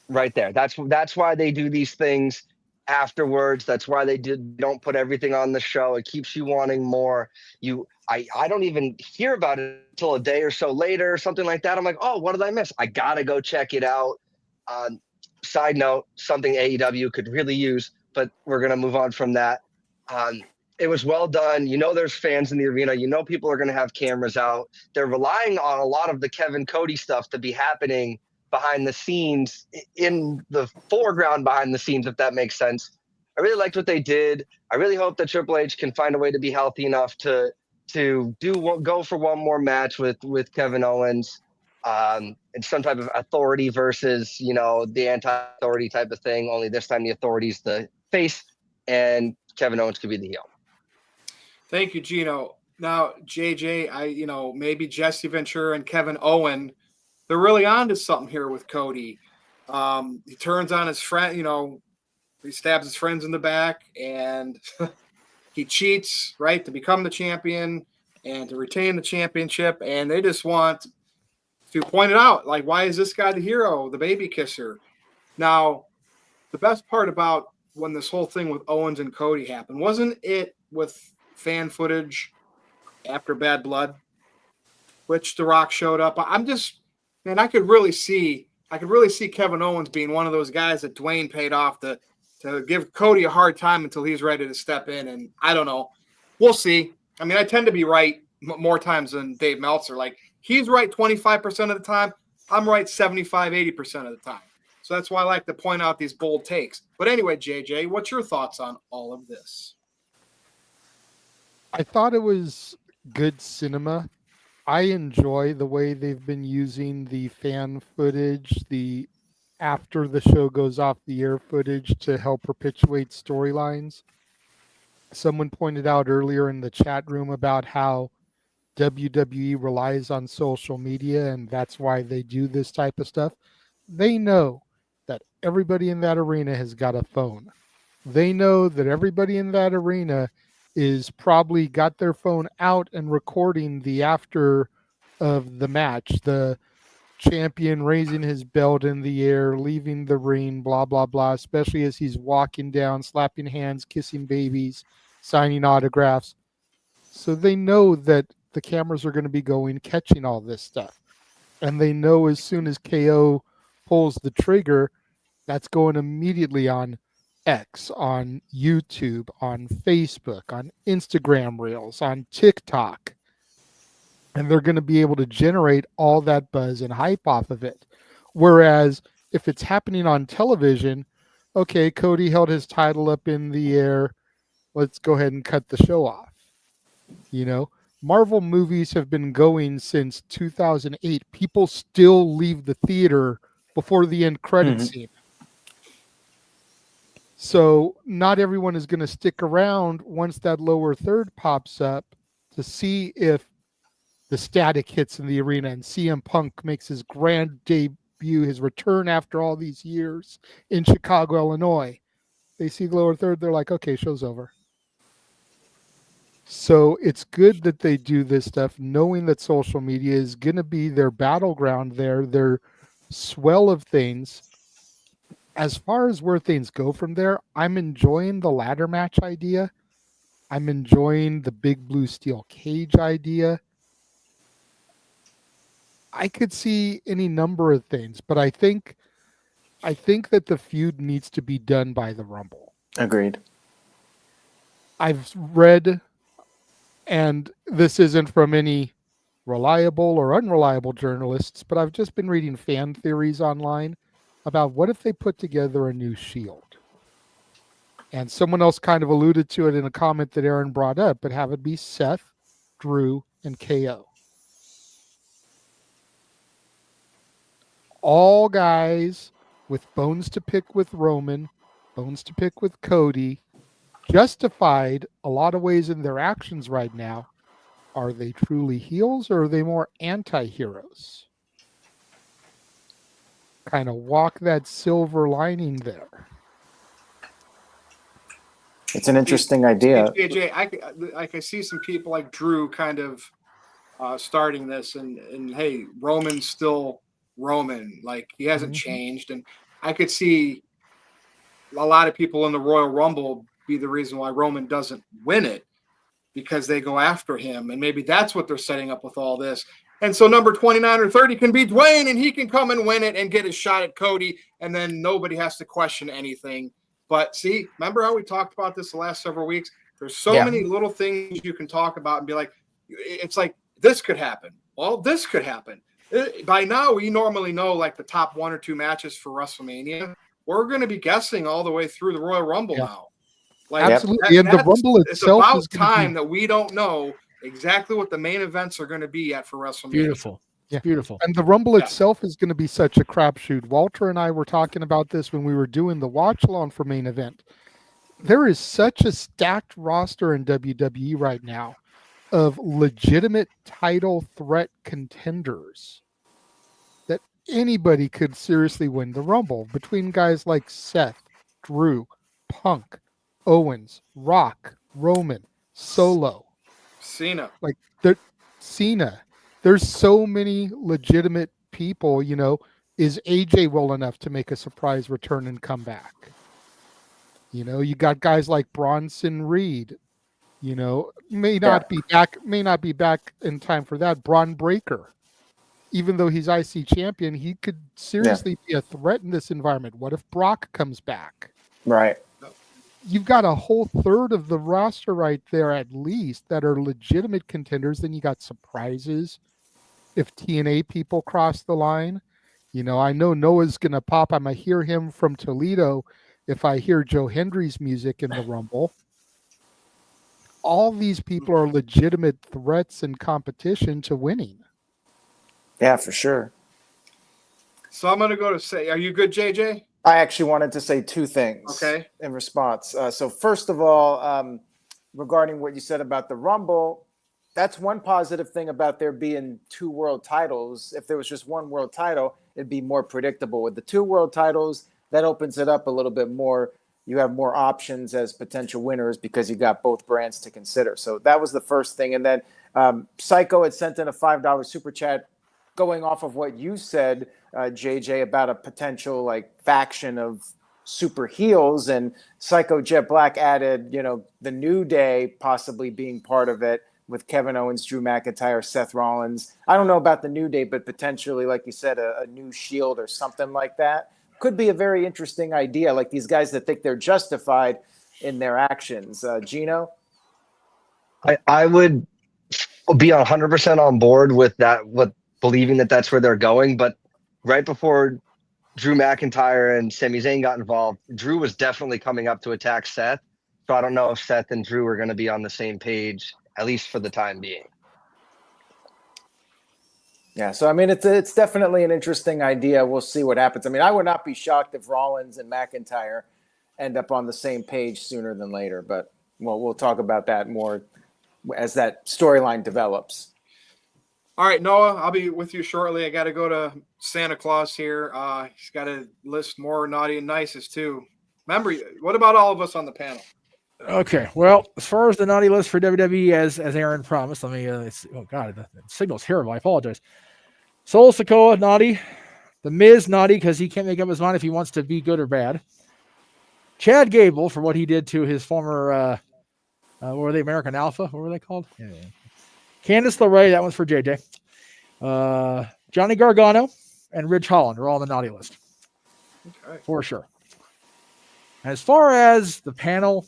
Right there. That's why they do these things afterwards. That's why they don't put everything on the show. It keeps you wanting more. I don't even hear about it until a day or so later, something like that. I'm like, oh, what did I miss? I gotta go check it out. Side note, something AEW could really use, but we're gonna move on from that. It was well done. There's fans in the arena. People are gonna have cameras out. They're relying on a lot of the Kevin Cody stuff to be happening behind the scenes, in the foreground behind the scenes, if that makes sense. I really liked what they did. I really hope that Triple H can find a way to be healthy enough to go for one more match with Kevin Owens, and some type of Authority versus the anti-Authority type of thing. Only this time the Authority's the face and Kevin Owens could be the heel. Thank you, Gino. Now, JJ, maybe Jesse Ventura and Kevin Owens, they're really on to something here with Cody. He turns on his friend, he stabs his friends in the back, and he cheats, right, to become the champion and to retain the championship. And they just want to point it out, like, why is this guy the hero, the baby kisser? Now, the best part about when this whole thing with Owens and Cody happened, wasn't it with fan footage after Bad Blood, which The Rock showed up? I could really see Kevin Owens being one of those guys that Dwayne paid off to give Cody a hard time until he's ready to step in. And I don't know. We'll see. I mean, I tend to be right more times than Dave Meltzer. Like, he's right 25% of the time. I'm right 75, 80% of the time. So that's why I like to point out these bold takes. But anyway, JJ, what's your thoughts on all of this? I thought it was good cinema. I enjoy the way they've been using the fan footage, the after the show goes off the air footage to help perpetuate storylines. Someone pointed out earlier in the chat room about how WWE relies on social media, and that's why they do this type of stuff. They know that everybody in that arena has got a phone. They know that everybody in that arena is probably got their phone out and recording the after of the match. The champion raising his belt in the air, leaving the ring, blah, blah, blah, especially as he's walking down, slapping hands, kissing babies, signing autographs. So they know that the cameras are going to be going, catching all this stuff. And they know as soon as KO pulls the trigger, that's going immediately on X, on YouTube, on Facebook, on Instagram Reels, on TikTok. And they're going to be able to generate all that buzz and hype off of it. Whereas if it's happening on television, okay, Cody held his title up in the air. Let's go ahead and cut the show off. You know, Marvel movies have been going since 2008. People still leave the theater before the end credit scene. So not everyone is going to stick around once that lower third pops up to see if the static hits in the arena and CM Punk makes his grand debut, his return after all these years in Chicago, Illinois. They see the lower third, they're like, okay, show's over. So it's good that they do this stuff, knowing that social media is going to be their battleground there, their swell of things. As far as where things go from there, I'm enjoying the ladder match idea. I'm enjoying the big blue steel cage idea. I could see any number of things, but I think that the feud needs to be done by the Rumble. Agreed. I've read, and this isn't from any reliable or unreliable journalists, but I've just been reading fan theories online about what if they put together a new Shield. And someone else kind of alluded to it in a comment that Aaron brought up, but have it be Seth, Drew, and KO. All guys with bones to pick with Roman, bones to pick with Cody, justified a lot of ways in their actions right now. Are they truly heels or are they more anti-heroes? Kind of walk that silver lining there. It's an interesting idea. JJ, I can see some people like Drew kind of starting this, and hey, Roman's still Roman, like he hasn't changed, and I could see a lot of people in the Royal Rumble be the reason why Roman doesn't win it, because they go after him, and maybe that's what they're setting up with all this. And so number 29 or 30 can be Dwayne, and he can come and win it and get his shot at Cody, and then nobody has to question anything. But see, remember how we talked about this the last several weeks? There's so many little things you can talk about and be like, it's like, this could happen. Well, this could happen. By now, we normally know like the top 1 or 2 matches for WrestleMania. We're going to be guessing all the way through the Royal Rumble now. Like, absolutely. And the Rumble itself it's about is time that we don't know exactly what the main events are going to be at for WrestleMania. Beautiful. Yeah. Beautiful. And the Rumble itself is going to be such a crapshoot. Walter and I were talking about this when we were doing the watch along for main event. There is such a stacked roster in WWE right now of legitimate title threat contenders that anybody could seriously win the Rumble, between guys like Seth, Drew, Punk, Owens, Rock, Roman, Solo, Cena. like Cena. There's so many legitimate people, you know. Is AJ well enough to make a surprise return and come back? You know, you got guys like Bronson Reed, you know, may not be back in time for that. Braun Breaker, even though he's IC champion, he could seriously be a threat in this environment. What if Brock comes back? Right. You've got a whole third of the roster right there at least that are legitimate contenders. Then you got surprises. If TNA people cross the line, you know, I know Noah's going to pop. I'm going to hear him from Toledo if I hear Joe Hendry's music in the Rumble. All these people are legitimate threats and competition to winning. Yeah, for sure. So I'm going to go to say, are you good, JJ? I actually wanted to say 2 things in response. So first of all, regarding what you said about the Rumble, that's one positive thing about there being 2 world titles. If there was just 1 world title, it'd be more predictable. With the 2 world titles, that opens it up a little bit more. you have more options as potential winners because you got both brands to consider. So that was the first thing. And then Psycho had sent in a $5 super chat going off of what you said, JJ, about a potential like faction of super heels, and Psycho Jet Black added, the New Day possibly being part of it with Kevin Owens, Drew McIntyre, Seth Rollins. I don't know about the New Day, but potentially, like you said, a new Shield or something like that could be a very interesting idea. Like these guys that think they're justified in their actions. Gino? I would be 100% on board with that, with believing that that's where they're going. But right before Drew McIntyre and Sami Zayn got involved, Drew was definitely coming up to attack Seth. So I don't know if Seth and Drew are going to be on the same page, at least for the time being. Yeah, so I mean, it's definitely an interesting idea. We'll see what happens. I mean, I would not be shocked if Rollins and McIntyre end up on the same page sooner than later. But we'll talk about that more as that storyline develops. All right, Noah, I'll be with you shortly. I got to go to Santa Claus here. He's got to list more naughty and nices too. Remember, what about all of us on the panel? Okay, well, as far as the naughty list for WWE, as Aaron promised, let me. Oh God, the signal's terrible. I apologize. Solo Sikoa naughty, The Miz naughty because he can't make up his mind if he wants to be good or bad. Chad Gable for what he did to his former, what were they, American Alpha? What were they called? Yeah. Candice LeRae, that one's for JJ. Johnny Gargano and Ridge Holland are all on the naughty list. Okay. For sure. As far as the panel,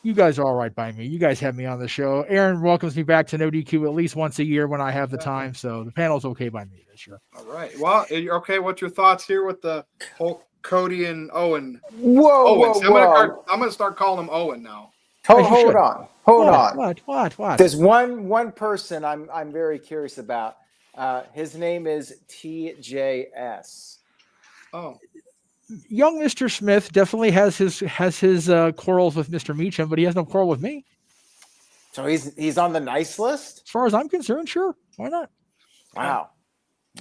you guys are all right by me. You guys have me on the show. Aaron welcomes me back to NoDQ at least once a year when I have the time, so the panel's okay by me this year. All right. Well, okay, what's your thoughts here with the whole Cody and Owens? Whoa. I'm going to start calling him Owen now. Hold on. What? There's one person I'm very curious about. His name is TJS. Oh. Young Mr. Smith definitely has his quarrels with Mr. Meacham, but he has no quarrel with me. So he's on the nice list? As far as I'm concerned, sure. Why not? Wow.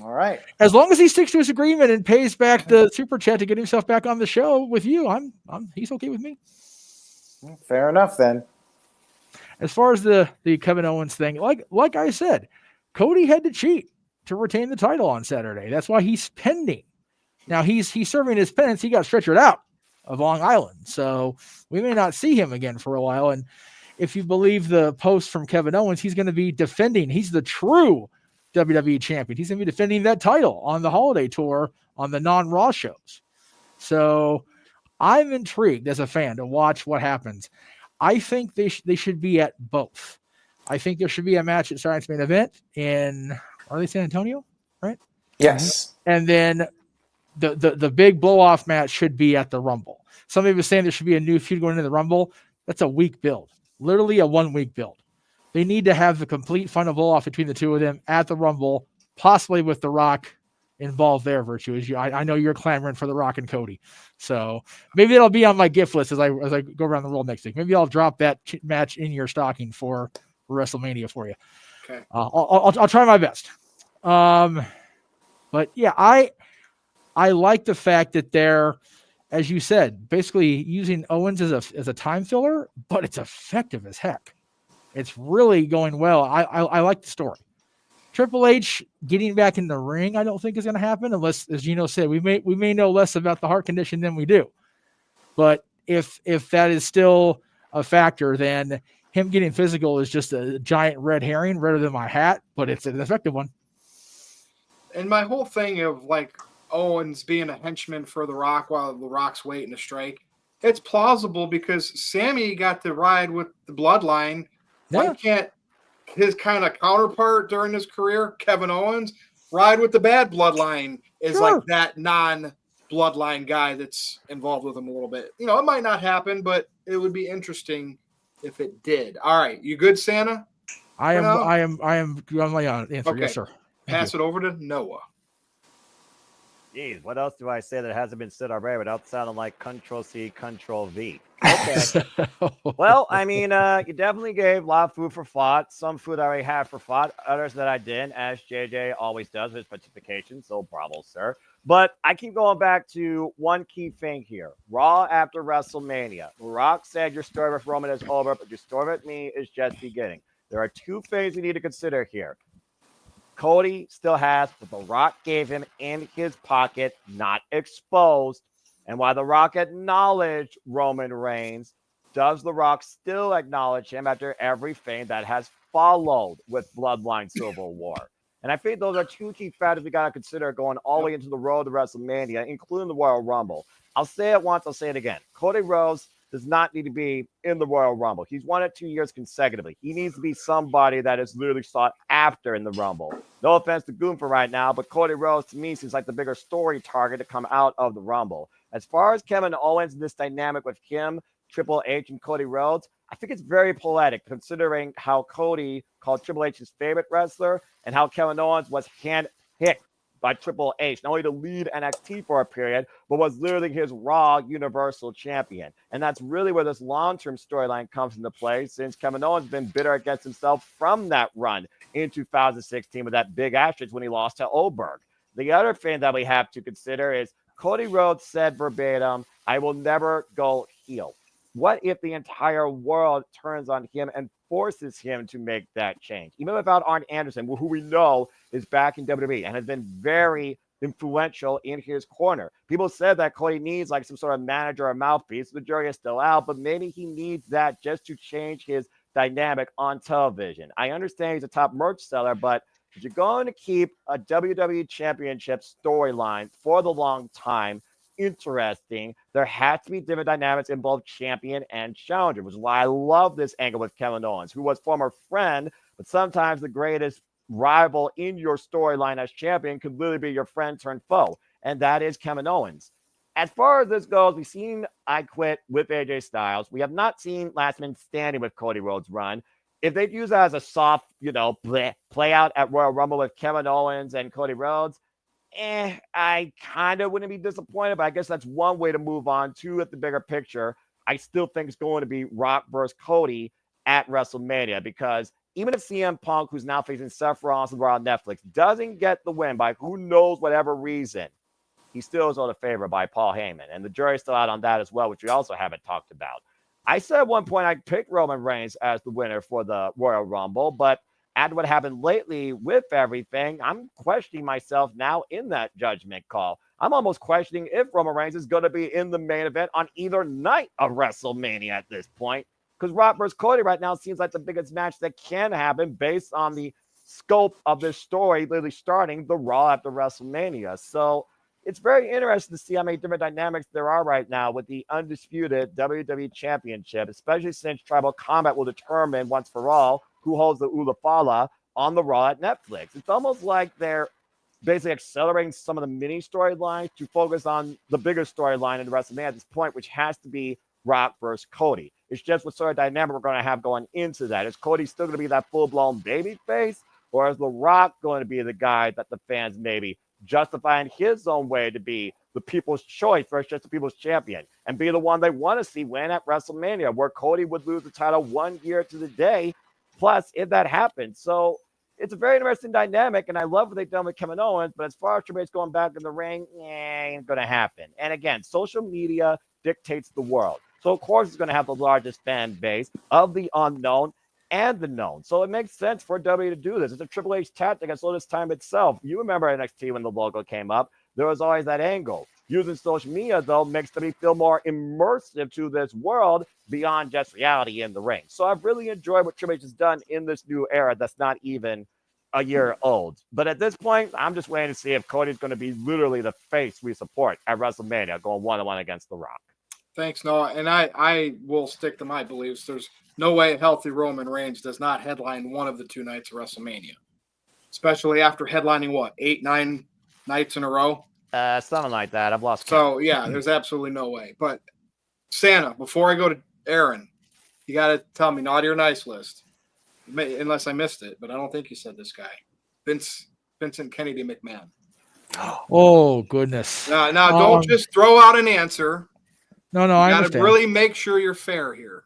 All right. As long as he sticks to his agreement and pays back the super chat to get himself back on the show with you, he's okay with me. Fair enough then. As far as the Kevin Owens thing, like I said, Cody had to cheat to retain the title on Saturday. That's why he's pending. Now he's serving his penance. He got stretchered out of Long Island, so we may not see him again for a while. And if you believe the post from Kevin Owens, he's going to be defending. He's the true WWE champion. He's going to be defending that title on the holiday tour on the non-Raw shows. So I'm intrigued as a fan to watch what happens. I think they should be at both. I think there should be a match at Saturday's main event in, are they San Antonio, right? Yes. And then the big blow-off match should be at the Rumble. Somebody was saying there should be a new feud going into the Rumble. That's a week build. Literally a 1 week build. They need to have the complete final blow-off between the two of them at the Rumble, possibly with The Rock involved there, Virtue. I know you're clamoring for The Rock and Cody. So maybe it'll be on my gift list as I go around the world next week. Maybe I'll drop that match in your stocking for WrestleMania for you. Okay. I'll try my best. But yeah, I like the fact that they're, as you said, basically using Owens as a time filler, but it's effective as heck. It's really going well. I like the story. Triple H getting back in the ring, I don't think is going to happen unless, as Gino said, we may know less about the heart condition than we do. But if that is still a factor, then him getting physical is just a giant red herring, redder than my hat, but it's an effective one. And my whole thing of like Owens being a henchman for The Rock while The Rock's waiting to strike, it's plausible because Sammy got to ride with the bloodline. Yeah. Why can't his kind of counterpart during his career, Kevin Owens, ride with the bad bloodline is Sure. like that non-bloodline guy that's involved with him a little bit. You know, it might not happen, but it would be interesting if it did. All right. You good, Santa? I am on my answer. Okay. Yes, sir. Pass it over to Noah. Jeez, what else do I say that hasn't been said already without sounding like Control-C, Control-V? Okay. Well, I mean, you definitely gave a lot of food for thought. Some food I already had for thought, others that I didn't, as JJ always does with his participation. So bravo, sir. But I keep going back to one key thing here. Raw after WrestleMania. Rock said your story with Roman is over, but your story with me is just beginning. There are two things you need to consider here. Cody still has what The Rock gave him in his pocket, not exposed. And while The Rock acknowledged Roman Reigns, does The Rock still acknowledge him after everything that has followed with Bloodline Civil War? And I think those are two key factors we got to consider going all the way into the road to WrestleMania, including the Royal Rumble. I'll say it once, I'll say it again. Cody Rhodes does not need to be in the Royal Rumble. He's won it 2 years consecutively. He needs to be somebody that is literally sought after in the Rumble. No offense to Goompa right now, but Cody Rhodes to me seems like the bigger story target to come out of the Rumble. As far as Kevin Owens and this dynamic with him, Triple H, and Cody Rhodes, I think it's very poetic considering how Cody called Triple H his favorite wrestler and how Kevin Owens was handpicked by Triple H, not only to lead NXT for a period, but was literally his Raw Universal Champion. And that's really where this long-term storyline comes into play, since Kevin Owens has been bitter against himself from that run in 2016 with that big asterisk when he lost to Oberg. The other thing that we have to consider is Cody Rhodes said verbatim, "I will never go heel." What if the entire world turns on him and forces him to make that change? Even without Arn Anderson, who we know is back in WWE and has been very influential in his corner. People said that Cody needs like some sort of manager or mouthpiece. The jury is still out, but maybe he needs that just to change his dynamic on television. I understand he's a top merch seller, but if you're going to keep a WWE Championship storyline for the long time interesting, there has to be different dynamics in both champion and challenger, which is why I love this angle with Kevin Owens, who was former friend, but sometimes the greatest rival in your storyline as champion could literally be your friend turned foe, and that is Kevin Owens. As far as this goes, we've seen I Quit with AJ Styles. We have not seen Last Man Standing with Cody Rhodes run. If they'd use that as a soft, play out at Royal Rumble with Kevin Owens and Cody Rhodes, I kind of wouldn't be disappointed, but I guess that's one way to move on to at the bigger picture. I still think it's going to be Rock versus Cody at WrestleMania, because even if CM Punk, who's now facing Seth Rollins on Netflix, doesn't get the win by who knows whatever reason, he still is owed a favor by Paul Heyman, and the jury's still out on that as well, which we also haven't talked about. I said at one point I picked Roman Reigns as the winner for the Royal Rumble, but after what happened lately with everything, I'm questioning myself now in that judgment call. I'm almost questioning if Roman Reigns is going to be in the main event on either night of WrestleMania at this point, because Rock versus Cody right now seems like the biggest match that can happen based on the scope of this story, literally starting the Raw after WrestleMania. So it's very interesting to see how many different dynamics there are right now with the undisputed WWE Championship, especially since Tribal Combat will determine once for all who holds the Ulafala on the Raw at Netflix. It's almost like they're basically accelerating some of the mini storylines to focus on the bigger storyline in the WrestleMania at this point, which has to be Rock versus Cody. It's just what sort of dynamic we're going to have going into that. Is Cody still going to be that full-blown baby face, or is The Rock going to be the guy that the fans maybe justify in his own way to be the people's choice versus just the people's champion and be the one they want to see win at WrestleMania, where Cody would lose the title 1 year to the day, plus if that happens. So it's a very interesting dynamic, and I love what they've done with Kevin Owens, but as far as Triple H going back in the ring, ain't going to happen. And again, social media dictates the world. So, of course, it's going to have the largest fan base of the unknown and the known. So it makes sense for W to do this. It's a Triple H tactic. I saw this time itself. You remember NXT when the logo came up. There was always that angle. Using social media, though, makes WWE feel more immersive to this world beyond just reality in the ring. So I've really enjoyed what Triple H has done in this new era that's not even a year old. But at this point, I'm just waiting to see if Cody's going to be literally the face we support at WrestleMania, going one-on-one against The Rock. Thanks, Noah. And I will stick to my beliefs. There's no way healthy Roman Reigns does not headline one of the 2 nights of WrestleMania, especially after headlining, 8, 9 nights in a row? Something like that. I've lost count. So, yeah, there's absolutely no way. But, Santa, before I go to Aaron, you got to tell me naughty or nice list, unless I missed it, but I don't think you said this guy. Vincent Kennedy McMahon. Oh, goodness. Now don't just throw out an answer. No, you I gotta understand. really make sure you're fair here.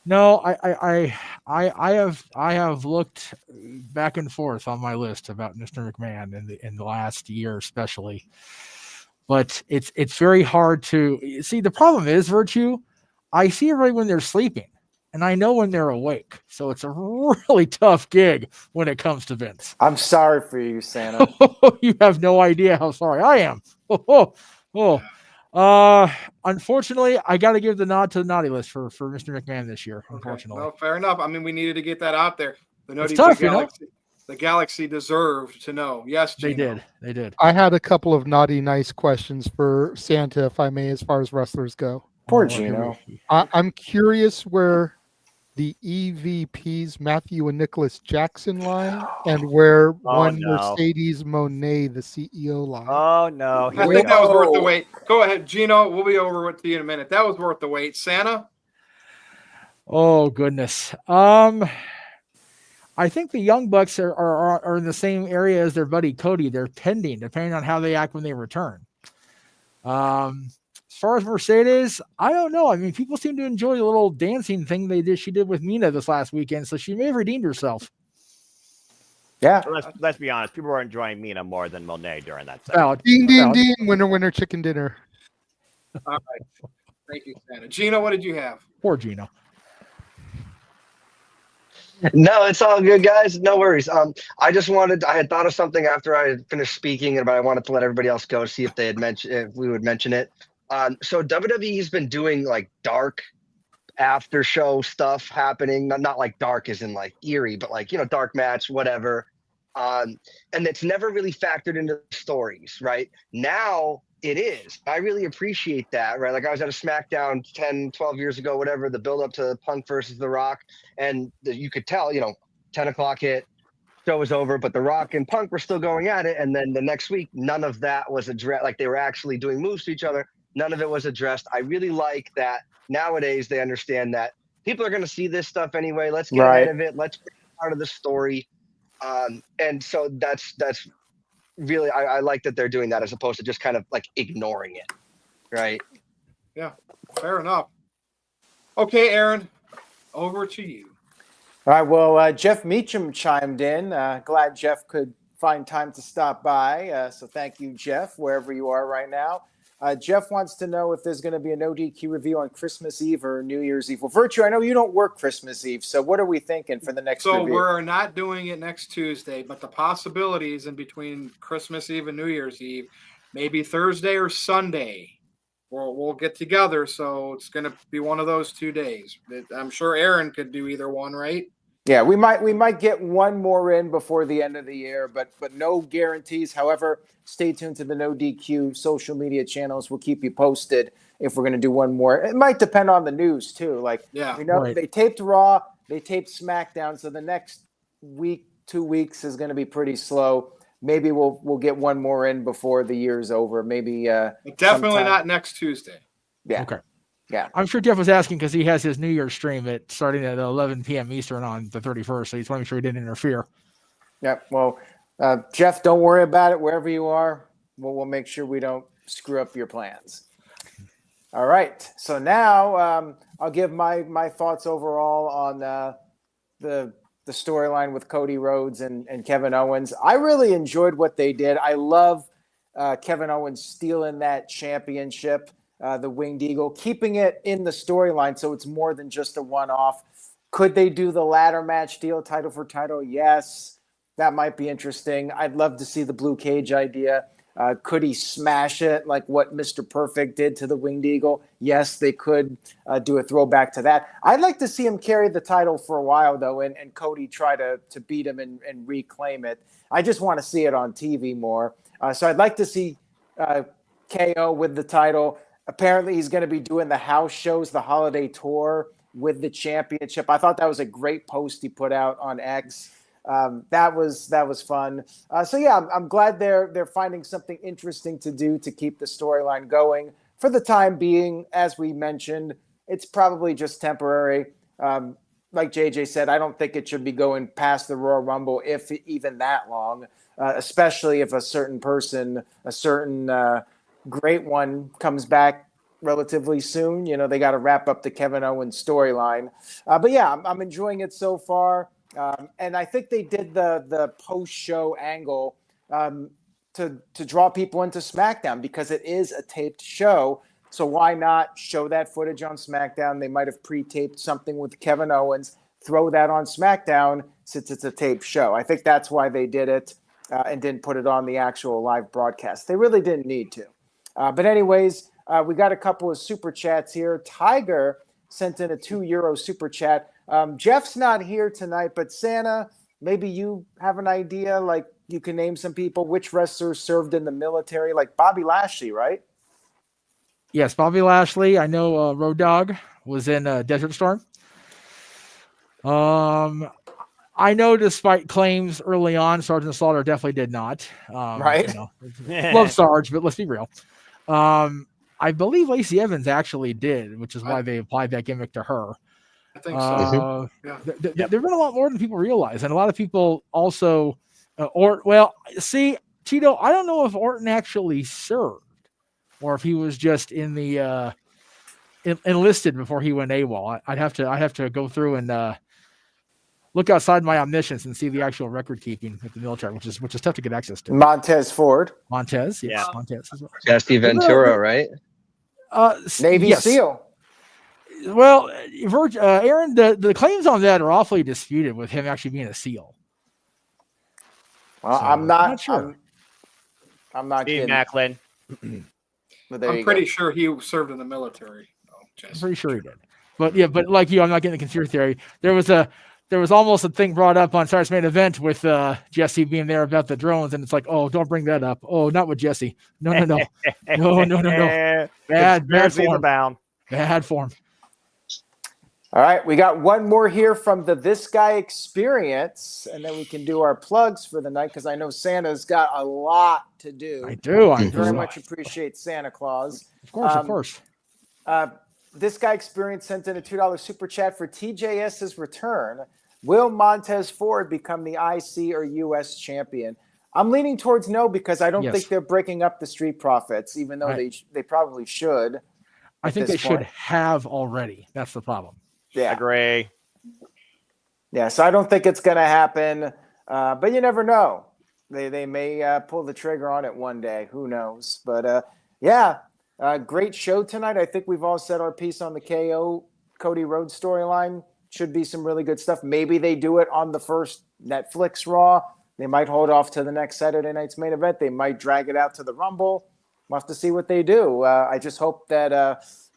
No, I have looked back and forth on my list about Mr. McMahon in the last year, especially. but it's very hard to see. The problem is, Virtue, I see everybody when they're sleeping, and I know when they're awake. So it's a really tough gig when it comes to Vince. I'm sorry for you, Santa. You have no idea how sorry I am. Unfortunately, I got to give the nod to the naughty list for Mr. McMahon this year. Unfortunately, No, fair enough. I mean, we needed to get that out there. The it's NoDQ tough, Galaxy, the Galaxy deserved to know. Yes, Gino. They did. I had a couple of naughty, nice questions for Santa, if I may, as far as wrestlers go. Poor Oh, Gino. I'm curious where the EVP's Matthew and Nicholas Jackson lie, and where one no. Mercedes Monet, the CEO, lie. Oh no! I think that was worth the wait. Go ahead, Gino. We'll be over with you in a minute. That was worth the wait. Santa? Oh goodness. I think the Young Bucks are in the same area as their buddy Cody. They're pending, depending on how they act when they return. As far as Mercedes, I don't know. I mean, people seem to enjoy the little dancing thing she did with Mina this last weekend, so she may have redeemed herself. Yeah. Let's be honest. People were enjoying Mina more than Monet during that segment. Valid. Ding, ding, Valid. ding. Winner, winner, chicken dinner. All right. Thank you, Santa. Gino, what did you have? Poor Gino. No, it's all good, guys. No worries. I had thought of something after I had finished speaking, but I wanted to let everybody else go to see if we would mention it. So WWE's been doing like dark after show stuff happening. Not like dark as in like eerie, but like, dark match, whatever. And it's never really factored into the stories, right? Now it is. I really appreciate that, right? Like I was at a SmackDown 10, 12 years ago, whatever, the build up to Punk versus The Rock. And you could tell, 10 o'clock hit, show was over, but The Rock and Punk were still going at it. And then the next week, none of that was addressed. Like they were actually doing moves to each other. None of it was addressed. I really like that nowadays they understand that people are going to see this stuff anyway. Let's get ahead of it. Let's bring it part of the story. And so that's really, I like that they're doing that as opposed to just kind of like ignoring it. Right. Yeah, fair enough. Okay, Aaron, over to you. All right. Well, Jeff Meacham chimed in. Glad Jeff could find time to stop by. So thank you, Jeff, wherever you are right now. Jeff wants to know if there's going to be a NoDQ review on Christmas Eve or New Year's Eve. Well, Virtue, I know you don't work Christmas Eve, so what are we thinking for the next review? We're not doing it next Tuesday, but the possibilities in between Christmas Eve and New Year's Eve, maybe Thursday or Sunday, we'll get together. So it's going to be one of those 2 days. I'm sure Aaron could do either one, right? Yeah, we might get one more in before the end of the year, but no guarantees. However, stay tuned to the NoDQ social media channels. We'll keep you posted if we're going to do one more. It might depend on the news too. Like, They taped Raw, they taped SmackDown, so the next week, 2 weeks is going to be pretty slow. Maybe we'll get one more in before the year's over. Maybe definitely not next Tuesday. Yeah. Okay. Yeah. I'm sure Jeff was asking because he has his New Year's stream starting at 11 p.m. Eastern on the 31st. So he's want to make sure he didn't interfere. Yeah. Well, Jeff, don't worry about it. Wherever you are, we'll make sure we don't screw up your plans. All right. So now I'll give my thoughts overall on the storyline with Cody Rhodes and Kevin Owens. I really enjoyed what they did. I love Kevin Owens stealing that championship. The Winged Eagle, keeping it in the storyline so it's more than just a one-off. Could they do the ladder match deal, title for title? Yes, that might be interesting. I'd love to see the Blue Cage idea. Could he smash it like what Mr. Perfect did to the Winged Eagle? Yes, they could do a throwback to that. I'd like to see him carry the title for a while, though, and Cody try to beat him and reclaim it. I just want to see it on TV more. So I'd like to see KO with the title. Apparently, he's going to be doing the house shows, the holiday tour with the championship. I thought that was a great post he put out on X. That was fun. So yeah, I'm glad they're finding something interesting to do to keep the storyline going. For the time being, as we mentioned, it's probably just temporary. Like JJ said, I don't think it should be going past the Royal Rumble, if even that long. Especially if a certain person, a certain great one comes back relatively soon. They got to wrap up the Kevin Owens storyline. But yeah, I'm enjoying it so far. And I think they did the post-show angle to draw people into SmackDown because it is a taped show. So why not show that footage on SmackDown? They might have pre-taped something with Kevin Owens, throw that on SmackDown since it's a taped show. I think that's why they did it and didn't put it on the actual live broadcast. They really didn't need to. But anyways, we got a couple of super chats here. Tiger sent in a €2 super chat. Jeff's not here tonight, but Santa, maybe you have an idea, like you can name some people, which wrestlers served in the military, like Bobby Lashley, right? Yes, Bobby Lashley. I know Road Dogg was in Desert Storm. I know despite claims early on, Sergeant Slaughter definitely did not. Right. You know, love Sarge, but let's be real. I believe Lacey Evans actually did, which is why they applied that gimmick to her. I think so. There've been a lot more than people realize, and a lot of people also, Tito, I don't know if Orton actually served, or if he was just in the enlisted before he went AWOL. I'd have to go through and look outside my omniscience and see the actual record keeping with the military, which is tough to get access to. Montez Ford. Montez, yes, Yeah. Montez as well. Jesse Ventura, right? Navy yes. SEAL. Well, Aaron, the claims on that are awfully disputed with him actually being a SEAL. Well, So, I'm not sure. I'm not Steve kidding. Macklin. But there I'm you pretty go. sure he served in the military. I'm pretty sure he did. But yeah, but like you, I'm not getting the conspiracy theory. There was almost a thing brought up on Saturday's main event with Jesse being there about the drones, and it's like, oh, don't bring that up. Oh, not with Jesse. No. No. Bad form. Bound. Bad form. All right, we got one more here from the This Guy Experience, and then we can do our plugs for the night because I know Santa's got a lot to do. I do. I very much appreciate Santa Claus. Of course. This Guy Experience sent in a $2 super chat for TJS's return. Will Montez Ford become the IC or US champion? I'm leaning towards no because I don't think they're breaking up the Street Profits, even though they probably should. I think they should have already. That's the problem. Yeah. Agree. Yeah, so I don't think it's going to happen, but you never know. They may pull the trigger on it one day. Who knows? But great show tonight. I think we've all said our piece on the KO Cody Rhodes storyline. Should be some really good stuff. Maybe they do it on the first Netflix Raw. They might hold off to the next Saturday night's main event. They might drag it out to the Rumble. We'll have to see what they do. I just hope that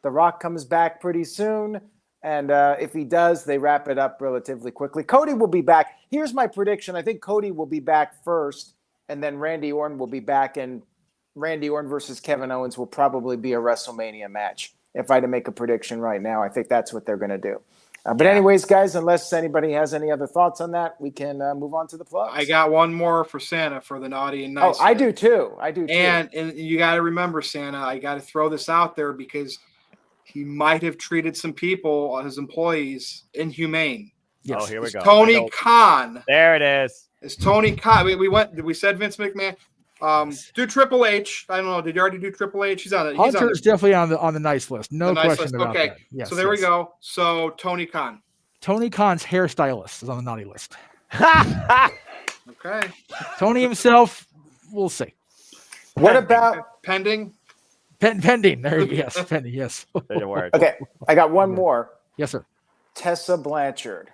The Rock comes back pretty soon. And if he does, they wrap it up relatively quickly. Cody will be back. Here's my prediction. I think Cody will be back first, and then Randy Orton will be back, and Randy Orton versus Kevin Owens will probably be a WrestleMania match. If I had to make a prediction right now, I think that's what they're going to do. But anyways, guys, unless anybody has any other thoughts on that, we can move on to the plugs. I got one more for Santa for the naughty and nice. Oh, I do too. And you got to remember, Santa, I got to throw this out there because he might have treated some people, his employees, inhumane. Yes. Oh, here we go. Tony Khan. There it is. It's Tony Khan. We said Vince McMahon. Do Triple H. I don't know. Did you already do Triple H? He's on it. Hunter's definitely on the nice list. No question about that. Yes, so there we go. So Tony Khan. Tony Khan's hairstylist is on the naughty list. Okay. Tony himself, we'll see. What about pending? Pending. There you go. Yes, pending. Yes. Okay, I got one more. Yes, sir. Tessa Blanchard.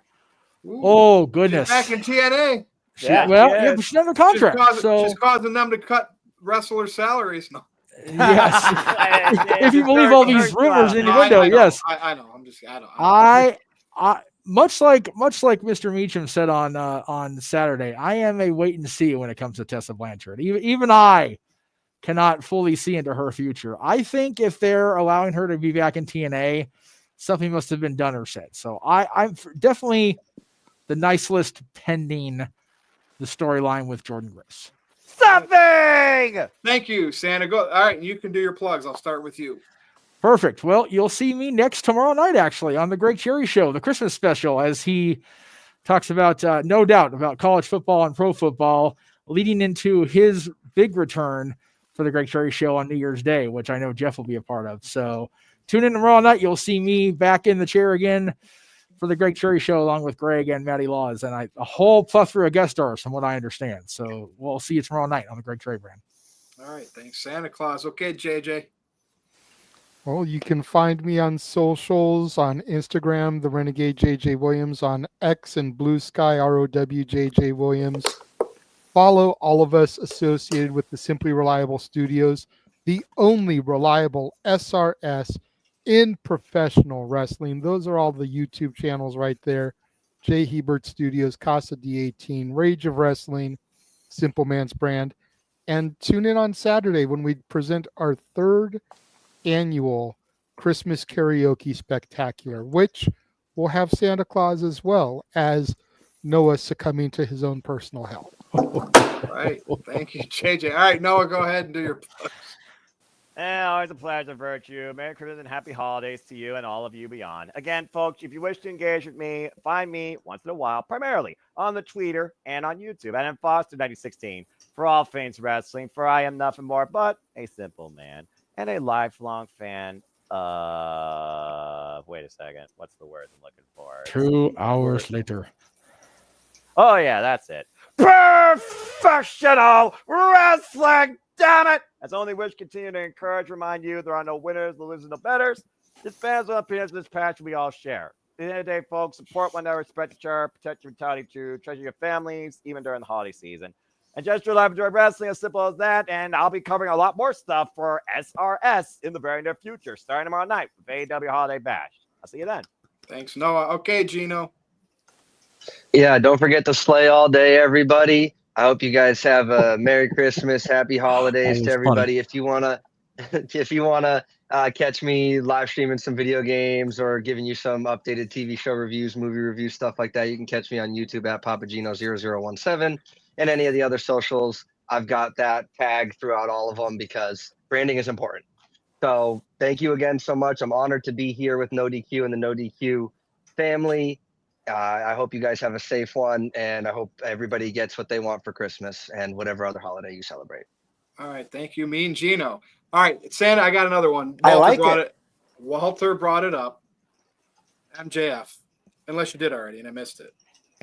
Ooh. Oh goodness. She's back in TNA. But she's under contract. She's causing them to cut wrestlers' salaries. No. Yes. If you believe all these rumors in the window, yes. I know. I much like Mr. Meacham said on Saturday, I am a wait and see when it comes to Tessa Blanchard. Even I cannot fully see into her future. I think if they're allowing her to be back in TNA, something must have been done or said. So I'm definitely the nice list pending the storyline with Jordan Grace. Something. Thank you, Santa. Go. All right, you can do your plugs. I'll start with you. Perfect. Well, you'll see me tomorrow night, actually, on the Greg Cherry Show, the Christmas special, as he talks about, no doubt, about college football and pro football, leading into his big return for the Greg Cherry Show on New Year's Day, which I know Jeff will be a part of. So tune in tomorrow night. You'll see me back in the chair again for the Greg Cherry Show, along with Greg and Matty Laws, and a whole plethora of guest stars, from what I understand. So we'll see you tomorrow night on the Greg Cherry brand. All right, thanks, Santa Claus. Okay, JJ. Well, you can find me on socials on Instagram, the Renegade JJ Williams, on X and Blue Sky, ROWJJ Williams. Follow all of us associated with the Simply Reliable Studios, the only reliable SRS in professional wrestling. Those are all the YouTube channels right there. Jay Hebert Studios, Casa D18, Rage of Wrestling, Simple Man's Brand. And tune in on Saturday when we present our third annual Christmas Karaoke Spectacular, which will have Santa Claus as well as Noah succumbing to his own personal health. All right, thank you, JJ. All right, Noah, go ahead and do your plugs. Always a pleasure, Virtue. Merry Christmas and happy holidays to you and all of you beyond. Again, folks, if you wish to engage with me, find me once in a while, primarily on the Twitter and on YouTube, and Foster 9016 for all things wrestling. For I am nothing more but a simple man and a lifelong fan. Wait a second. What's the word I'm looking for? 2 hours later. Oh yeah, that's it. Professional wrestling. Damn it! As only wish continue to encourage, remind you there are no winners, no losers, no betters. This fans on opinions, this passion we all share. At the end of the day, folks, support one another, respect each other, protect your mentality too, treasure your families, even during the holiday season. And just your life, enjoy wrestling, as simple as that. And I'll be covering a lot more stuff for SRS in the very near future, starting tomorrow night with AEW Holiday Bash. I'll see you then. Thanks, Noah. Okay, Gino. Yeah, don't forget to slay all day, everybody. I hope you guys have a Merry Christmas, Happy Holidays That to was everybody. If you wanna catch me live streaming some video games or giving you some updated TV show reviews, movie reviews, stuff like that, you can catch me on YouTube at Papagino0017 and any of the other socials. I've got that tag throughout all of them because branding is important. So thank you again so much. I'm honored to be here with NoDQ and the NoDQ family. I hope you guys have a safe one, and I hope everybody gets what they want for Christmas and whatever other holiday you celebrate. All right, thank you, me and Gino. All right, Santa, I got another one. I like it. Walter brought it up. MJF, unless you did already and I missed it.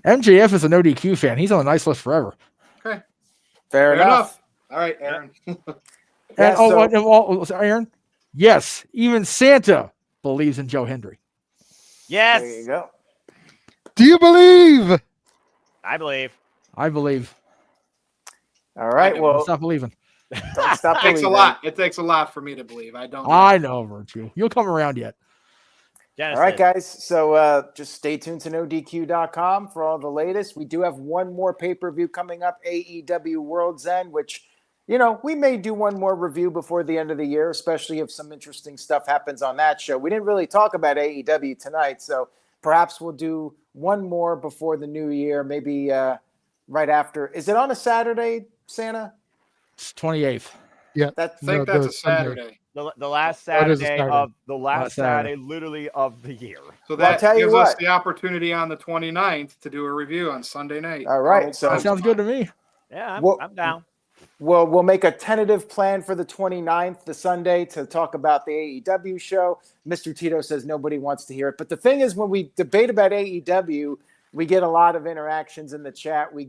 MJF is a no DQ fan. He's on the nice list forever. Okay, Fair enough. All right, Aaron. Yeah, Aaron? Yes, even Santa believes in Joe Hendry. Yes, There you go. Do you believe? I believe. I believe. All right. I Well, Stop believing. don't stop It takes a believing. lot. It takes a lot for me to believe. I don't. I know, Virtue. You'll come around yet. Genesis. All right, guys. So just stay tuned to NoDQ.com for all the latest. We do have one more pay-per-view coming up, AEW World's End, which, we may do one more review before the end of the year, especially if some interesting stuff happens on that show. We didn't really talk about AEW tonight, so perhaps we'll do one more before the new year, maybe right after. Is it on a Saturday, Santa? It's 28th. Yeah. I think that's a Saturday. The last That is a Saturday Saturday. of the last Saturday. Saturday, literally of the year. So Well, I'll that tell you gives us what. the opportunity on the 29th to do a review on Sunday night. All right, so- That sounds good to me. Yeah, Well- I'm down. Well, we'll make a tentative plan for the 29th, the Sunday, to talk about the AEW show. Mr. Tito says nobody wants to hear it. But the thing is, when we debate about AEW, we get a lot of interactions in the chat. We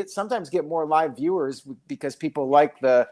sometimes get more live viewers because people like the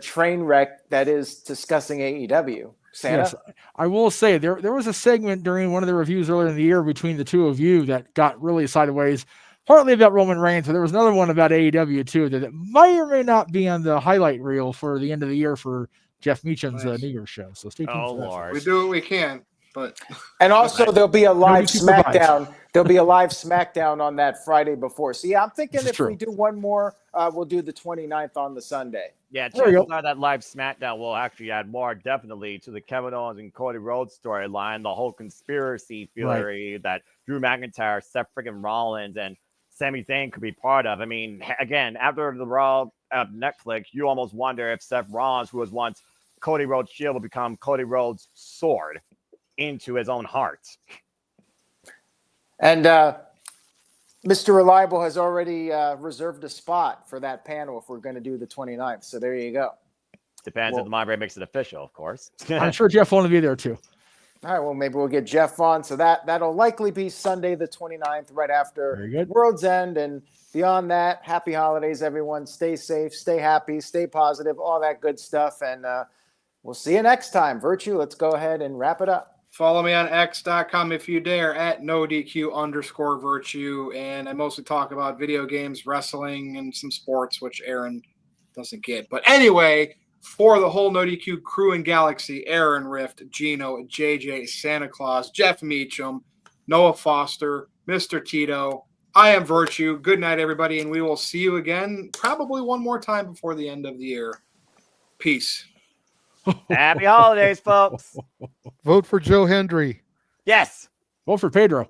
train wreck that is discussing AEW. Santa? Yes, I will say there was a segment during one of the reviews earlier in the year between the two of you that got really sideways, partly about Roman Reigns, but there was another one about AEW too that may or may not be on the highlight reel for the end of the year for Jeff Meacham's Nice. New Year's show. So stay tuned. Oh, for that. Lord. We do what we can, but And also, there'll be a live NoDQ provides. SmackDown. There'll be a live SmackDown on that Friday before. So, yeah, I'm thinking This is if true. we do one more, we'll do the 29th on the Sunday. Yeah, There you chances go. are that live SmackDown will actually add more definitely to the Kevin Owens and Cody Rhodes storyline, the whole conspiracy theory that Drew McIntyre, Seth freaking Rollins, and Sami Zayn could be part of. I mean, again, after the Raw Netflix, you almost wonder if Seth Rollins, who was once Cody Rhodes' shield, will become Cody Rhodes' sword into his own heart. And Mr. Reliable has already reserved a spot for that panel if we're going to do the 29th. So there you go. Depends Well- if the Monterey makes it official, of course. I'm sure Jeff will want to be there too. All right, well, maybe we'll get Jeff on. So that'll likely be Sunday the 29th, right after Very good. World's End. And beyond that, happy holidays, everyone. Stay safe, stay happy, stay positive, all that good stuff. And we'll see you next time. Virtue, let's go ahead and wrap it up. Follow me on x.com if you dare at NoDQ_Virtue. And I mostly talk about video games, wrestling, and some sports, which Aaron doesn't get. But anyway, for the whole NoDQ crew and galaxy, Aaron Rift, Gino, JJ, Santa Claus, Jeff Meacham, Noah Foster, Mr. Tito, I am Virtue. Good night, everybody, and we will see you again probably one more time before the end of the year. Peace. Happy holidays, folks. Vote for Joe Hendry. Yes. Vote for Pedro.